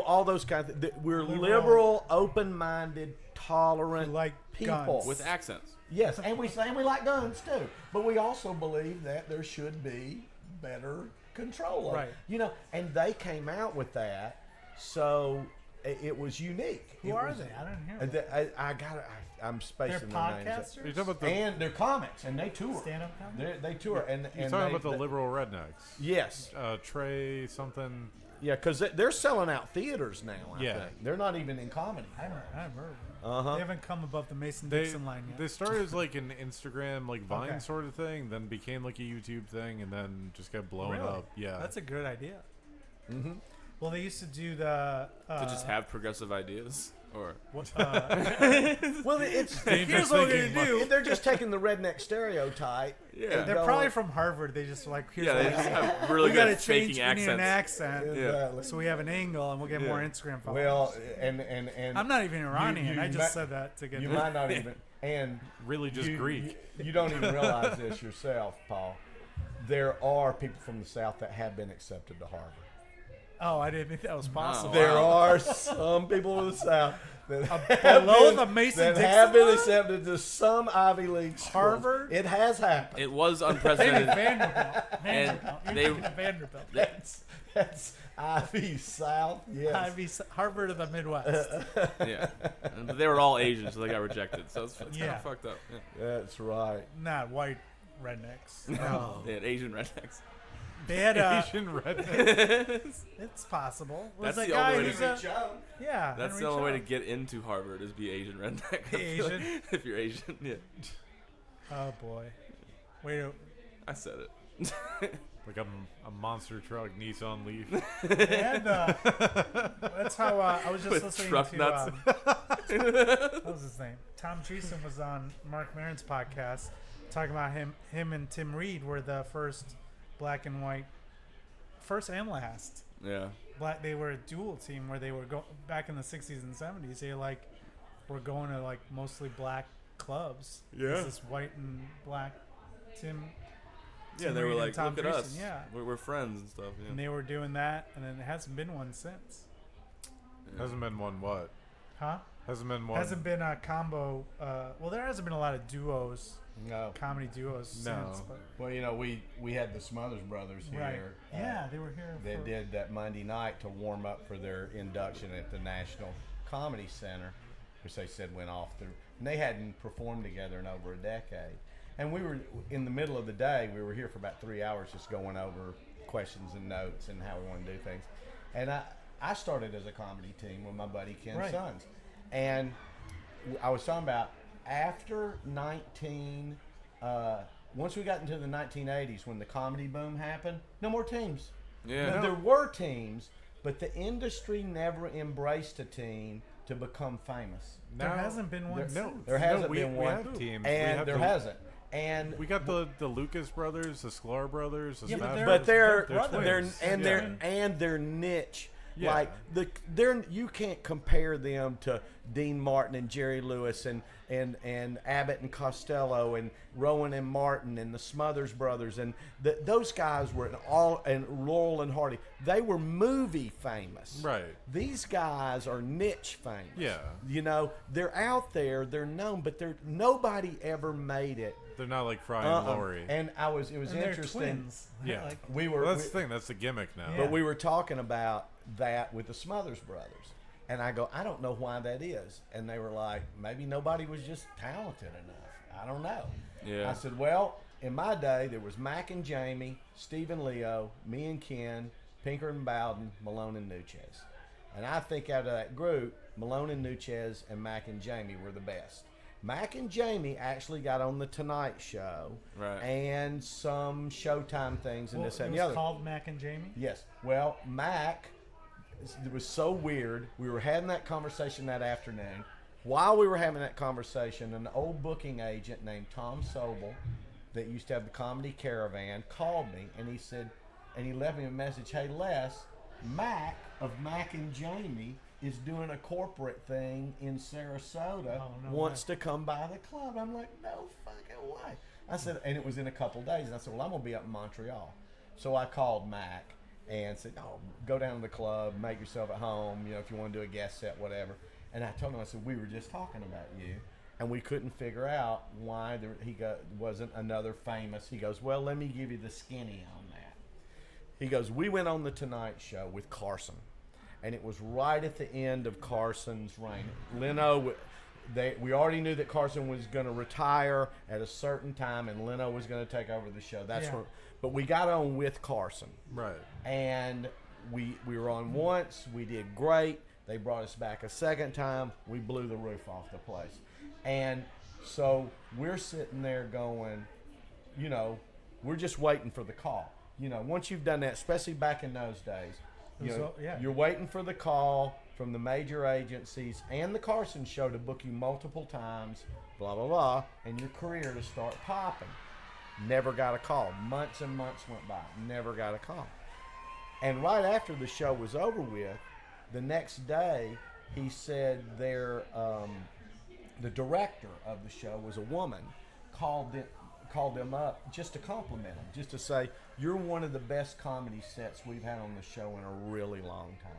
All those kinds of we're liberal, open-minded, tolerant We like people guns. With accents. Yes, and we like guns too. But we also believe that there should be better control of it. Right. And they came out with that, so it was unique. Who are they? I don't hear. I'm They're spacing their names. podcasters. You're talking about the. And they're comics, and they tour. Stand-up comedy. They tour, and You're talking about the liberal rednecks. Yes, Trey something. yeah, because they're selling out theaters now. I Yeah. think. They're not even in comedy. I haven't heard. Uh-huh. They haven't come above the Mason They Dixon line yet. they started as like an Instagram like Vine Okay. sort of thing, then became like a YouTube thing, and then just got blown Really? up. Yeah. That's a good idea. Mm-hmm. Well, they used to do the. To just have progressive ideas, or Well, it's Here's what we're gonna do. they're just taking the redneck stereotype. yeah, They're Go probably on. from Harvard. They just like here's yeah, they what just we have really we gotta good change. faking We need an accents. accent, Exactly. so we have an angle, and we'll get more Instagram followers. Well, and I'm not even Iranian. you I just might- said that to get. you might not even and really just you, Greek. You don't even realize this yourself, Paul. There are people from the South that have been accepted to Harvard. Oh, I didn't think that was possible. Wow. There are some people in the South that below the Mason that have been Dixon accepted to some Ivy League schools. Harvard? It has happened. It was Maybe unprecedented. Vanderbilt. And You're they- thinking of Vanderbilt. That's Ivy South. Yes. Ivy, Harvard of the Midwest. Yeah, but they were all Asian, so they got rejected. So it's kind Yeah. of fucked up. Yeah. That's right. Not white rednecks. No. They had Asian rednecks. They had Asian redneck. It's possible. That's Was the that guy only way who's to yeah. That's Henry the only way to Chow. get into Harvard is be Asian redneck. I feel like Asian? if you're Asian, yeah. Oh boy. Wait. I said it. Like a monster truck Nissan Leaf. And that's how I was just With listening truck to. nuts. What was his name? Tom Treason was on Mark Maron's podcast talking about him and Tim Reed were the first black and white, first and last. Yeah. They were a dual team where they were back in the 60s and 70s. They were going to like mostly black clubs. Yeah. It's this white and black Tim. Yeah, Tim they were Reed and like, Tom look at Treason, us. Yeah. We're friends and stuff. Yeah. And they were doing that, and then it hasn't been one since. Hasn't been one what? Huh? Hasn't been one. Hasn't been a combo. Well, there hasn't been a lot of duos, No. comedy duos No. since. But Well, we had the Smothers Brothers here. right. Yeah, they were here. They for, did that Monday night to warm up for their induction at the National Comedy Center, which they said went off through. And they hadn't performed together in over a decade. And we were in the middle of the day. We were here for about 3 hours, just going over questions and notes and how we want to do things. And I started as a comedy team with my buddy Ken Right. Sons, and I was talking about after once we got into the 1980s when the comedy boom happened, no more teams. Yeah. Now, there were teams, but the industry never embraced a team to become famous. there Now- hasn't been one since. There hasn't we, been we one, have teams. and there hasn't. And We got the Lucas brothers, the Sklar brothers, the Yeah, but Smash they're- but they're brothers. they're niche. Yeah. Like you can't compare them to Dean Martin and Jerry Lewis and Abbott and Costello and Rowan and Martin and the Smothers Brothers and those guys were and Laurel and Hardy. They were movie famous. Right. These guys are niche famous. Yeah. You know, they're out there, they're known, but nobody ever made it. They're not like Fry and Laurie. And it was And they're interesting. twins. Yeah. Like, We were Well, that's the thing. That's the gimmick now. Yeah. but we were talking about that with the Smothers Brothers. And I go, I don't know why that is. And they were like, maybe nobody was just talented enough. I don't know. Yeah. I said, well, in my day, there was Mac and Jamie, Steve and Leo, me and Ken, Pinker and Bowden, Malone and Nuchez. And I think out of that group, Malone and Nuchez and Mac and Jamie were the best. Mac and Jamie actually got on the Tonight Show Right. and some Showtime things and well, this that, it and was the other. called Mac and Jamie. Yes. Well, Mac, it was so weird. We were having that conversation that afternoon. While we were having that conversation, an old booking agent named Tom Sobel that used to have the Comedy Caravan called me, and he said, and he left me a message, hey, Les, Mac of Mac and Jamie is doing a corporate thing in Sarasota, Oh, no wants to come by the club. I'm like, no fucking way. I said, and it was in a couple days, and I said, well, I'm going to be up in Montreal. So I called Mac and said, oh, go down to the club, make yourself at home, if you want to do a guest set, whatever. And I told him, I said, we were just talking about you, and we couldn't figure out why wasn't another famous. He goes, well, let me give you the skinny on that. He goes, we went on the Tonight Show with Carson, and it was right at the end of Carson's reign. Leno, we already knew that Carson was going to retire at a certain time, and Leno was going to take over the show. But we got on with Carson. Right. And we were on once. We did great. They brought us back a second time. We blew the roof off the place. And so we're sitting there going, we're just waiting for the call. Once you've done that, especially back in those days, you're waiting for the call from the major agencies and the Carson Show to book you multiple times, blah, blah, blah, and your career to start popping. Never got a call. Months and months went by. Never got a call. And right after the show was over with, the next day, he said the director of the show was a woman, called them up just to compliment them, just to say, you're one of the best comedy sets we've had on the show in a really long time.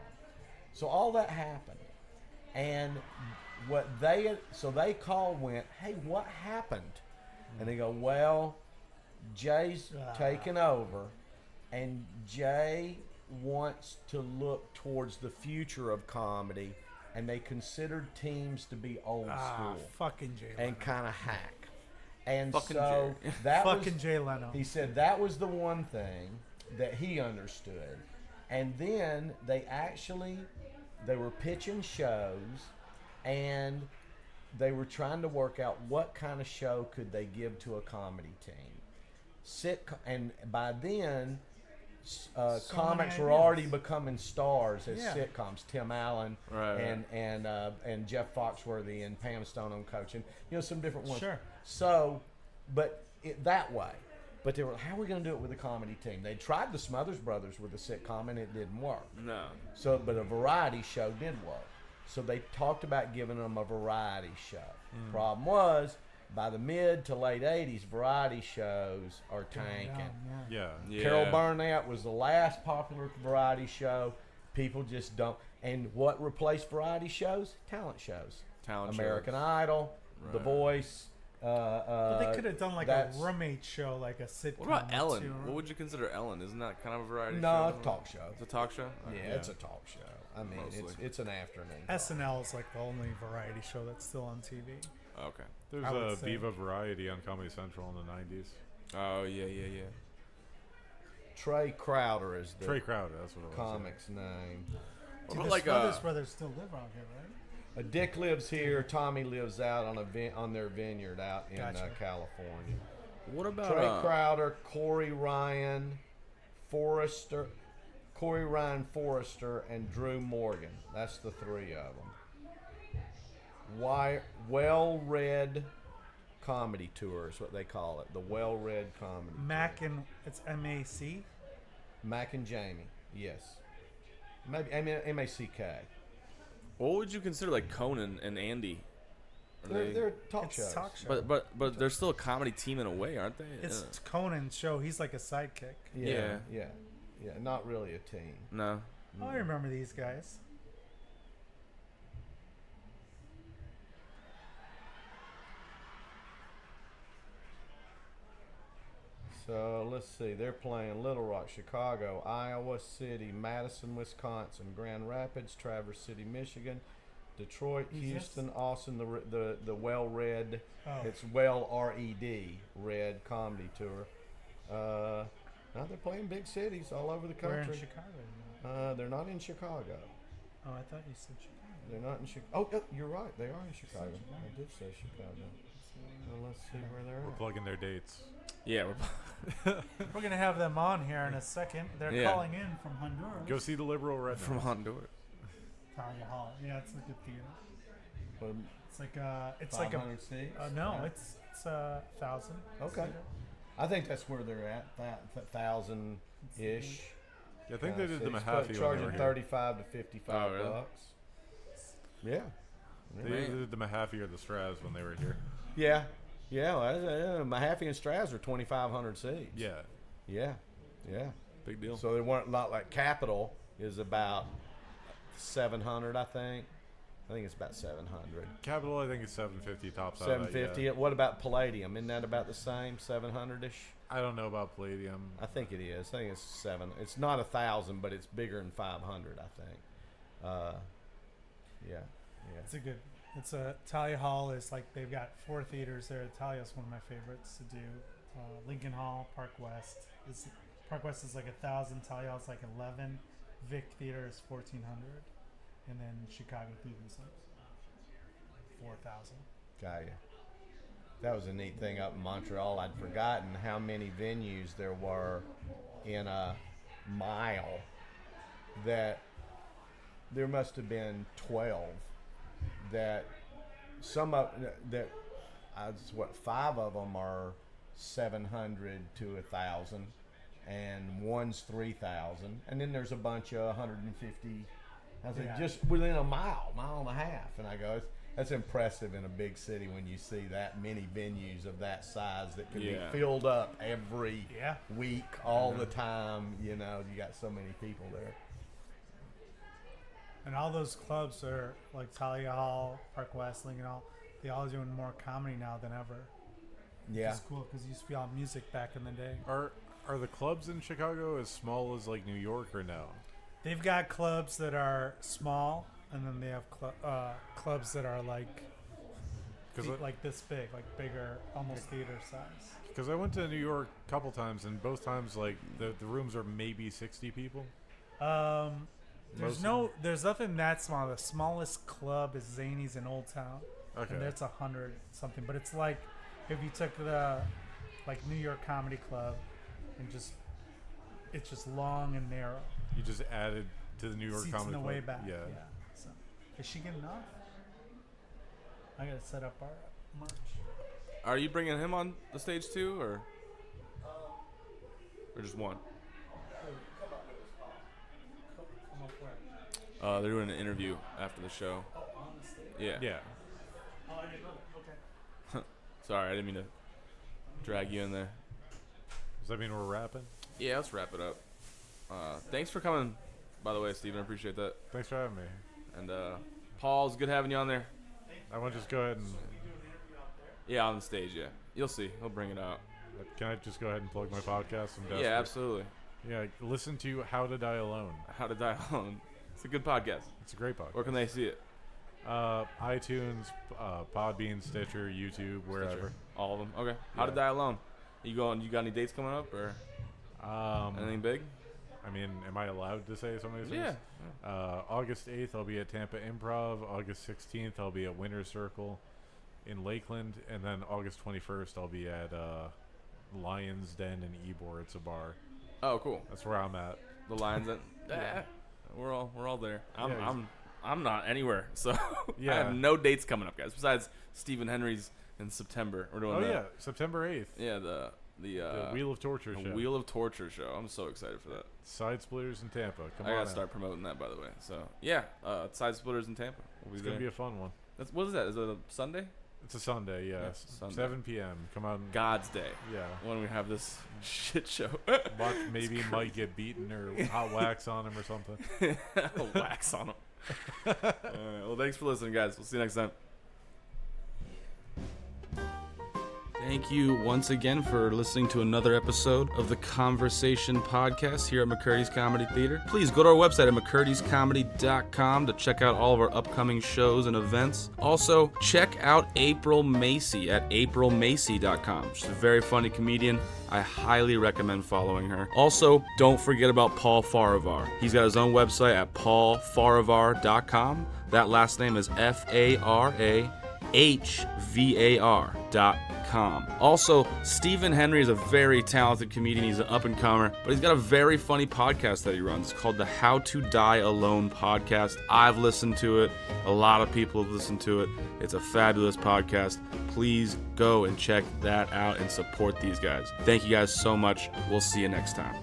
So all that happened. And they called, went, hey, what happened? And they go, well, Jay's taken over, and Jay wants to look towards the future of comedy, and they considered teams to be old school Fucking Jay Leno. and kind of hack. And Fucking so Jay. that Fucking was, Jay Leno. he said that was the one thing that he understood. And then they were pitching shows, and they were trying to work out what kind of show could they give to a comedy team. And by then, comics were already becoming stars as sitcoms. Tim Allen and Jeff Foxworthy and Pam Stone on coaching. Some different ones. Sure. So, but that way. But they were, how are we going to do it with a comedy team? They tried the Smothers Brothers with a sitcom, and it didn't work. No. So, but a variety show did work. So they talked about giving them a variety show. Problem was, by the mid to late 80s, variety shows are tanking. Yeah. Carol Burnett was the last popular variety show. People just don't. And what replaced variety shows? Talent shows. American Idol, The Voice. But they could have done like a roommate show, like a sitcom. What about Ellen? What would you consider Ellen? Isn't that kind of a variety show? No, it's a talk show. It's a talk show? Yeah, it's a talk show. I mean, it's an afternoon. SNL is like the only variety show that's still on TV. Okay. There's a Viva Variety on Comedy Central in the 90s. Oh, yeah. Trey Crowder is the Trey Crowder, that's what it was. comic's name. What The about like Smothers Brothers still live out here, right? Dick lives here. Tommy lives out on their vineyard out in Gotcha. California. what about Trey Crowder, Corey Ryan Forrester, and Drew Morgan. That's the three of them. Well-read comedy tour is what they call it. The well-read comedy. Mac and it's MAC. Mac and Jamie. Yes. Maybe MACK. What would you consider like Conan and Andy? They're talk It's shows. talk show. But they're still a comedy team in a way, aren't they? It's Conan's show. He's like a sidekick. Yeah. Not really a team. No. Oh, I remember these guys. So let's see. They're playing Little Rock, Chicago, Iowa City, Madison, Wisconsin, Grand Rapids, Traverse City, Michigan, Detroit, Houston, Austin. The well-read. Oh. It's well-R-E-D, Red Comedy Tour. Now they're playing big cities all over the country. Where in Chicago? They're not in Chicago. Oh, I thought you said Chicago. They're not in Chicago. Oh, you're right. They are in Chicago. I did say Chicago. Well, let's see where they're We're at. plugging their dates. Yeah. We're gonna have them on here in a second. They're calling in from Honduras. Go see the Liberal Red From Honduras. Talia Hall. Yeah, it's like a theater. But It's like it's like 500 seats? no, it's 1,000. Okay. I think that's where they're at, that 1,000-ish. Yeah, I think they did the seats, Mahaffey when they charging were here. 35 to 55 Oh, really? bucks. Yeah. They either did the Mahaffey or the Straz when they were here. Yeah. Mahaffey and Straz are 2,500 seats. Yeah. Yeah. Big deal. So they weren't not like Capitol is about 700, I think. I think it's about 700. Capital, I think it's 750 tops out. 750. Yeah. What about Palladium? Isn't that about the same? 700-ish? I don't know about Palladium. I think it is. I think it's 7. It's not 1,000, but it's bigger than 500, I think. Yeah. It's a good. It's a Talia Hall is like they've got 4 theaters there. Talia's one of my favorites to do. Lincoln Hall, Park West is 1,000. Talia Hall's like 11. Vic Theater is 1,400, and then Chicago Theater's like 4,000. Got you. That was a neat thing up in Montreal. I'd forgotten how many venues there were in a mile. That there must have been 12. That some of that, 5 of them are 700 to 1,000, and one's 3,000, and then there's a bunch of 150. I was like, just within a mile and a half, and I go, that's impressive in a big city when you see that many venues of that size that can be filled up every week, all the time. You got so many people there. And all those clubs are like Talia Hall, Park West, Lincoln Hall. They all doing more comedy now than ever. Yeah, It's cool because it used to be all music back in the day. Are the clubs in Chicago as small as like New York or no? They've got clubs that are small, and then they have clubs that are like this big, like bigger, almost theater size. Because I went to New York a couple times, and both times like the rooms are maybe 60 people. There's nothing that small. The smallest club is Zany's in Old Town. Okay. And that's 100 something. But it's like if you took the New York Comedy Club and it's just long and narrow. You just added to the New York Seats Comedy in the Club. way back. Yeah. So, is she getting off? I gotta set up our merch. Are you bringing him on the stage too, or just one? They're doing an interview after the show. Oh, on the stage? Yeah. Yeah. Oh, I didn't know that. Okay. Sorry, I didn't mean to drag you in there. Does that mean we're rapping? Yeah, let's wrap it up. Thanks for coming, by the way, Stephen. I appreciate that. Thanks for having me. And Paul, it's good having you on there. I want to just go ahead and... Yeah, on the stage, yeah. You'll see. He'll bring it out. Can I just go ahead and plug my podcast? I'm desperate. Yeah, absolutely. Yeah, listen to How to Die Alone. How to Die Alone. It's a good podcast. It's a great podcast. Where can they see it? iTunes, Podbean, Stitcher, YouTube, wherever. Stitcher. All of them. Okay. How to Die Alone. You got any dates coming up or anything big? I mean, am I allowed to say some of these things? Yeah. August 8th, I'll be at Tampa Improv. August 16th, I'll be at Winter Circle in Lakeland. And then August 21st, I'll be at Lion's Den in Ybor. It's a bar. Oh, cool. That's where I'm at. The Lions. We're all there. Yeah, I'm not anywhere, so Yeah. I have no dates coming up, guys. Besides Stephen Henry's in September. We're doing Oh that. yeah, September 8th. Yeah, the Wheel of Torture the show. Wheel of Torture show. I'm so excited for that. Side Splitters in Tampa. Come I on gotta out. start promoting that, by the way. So yeah, Side Splitters in Tampa. We'll be It's there. gonna be a fun one. What is that? Is it a Sunday? It's a Sunday, yeah. Yeah, Sunday. 7 p.m. Come on. God's Day. Yeah. When we have this shit show. Buck maybe might get beaten or hot wax on him or something. Wax on them. Well, thanks for listening, guys. We'll see you next time. Thank you once again for listening to another episode of the Conversation Podcast here at Mccurdy's Comedy Theater. Please go to our website at mccurdyscomedy.com to check out all of our upcoming shows and events. Also, check out April Macie at aprilmacie.com. She's a very funny comedian. I highly recommend following her. Also, don't forget about Paul Farahvar. He's got his own website at paulfarahvar.com. That last name is FARAHVAR.com. Also, Stephen Henry is a very talented comedian. He's an up-and-comer, but he's got a very funny podcast that he runs. It's called the How to Die Alone podcast. I've listened to it. A lot of people have listened to it. It's a fabulous podcast. Please go and check that out and support these guys. Thank you guys so much. We'll see you next time.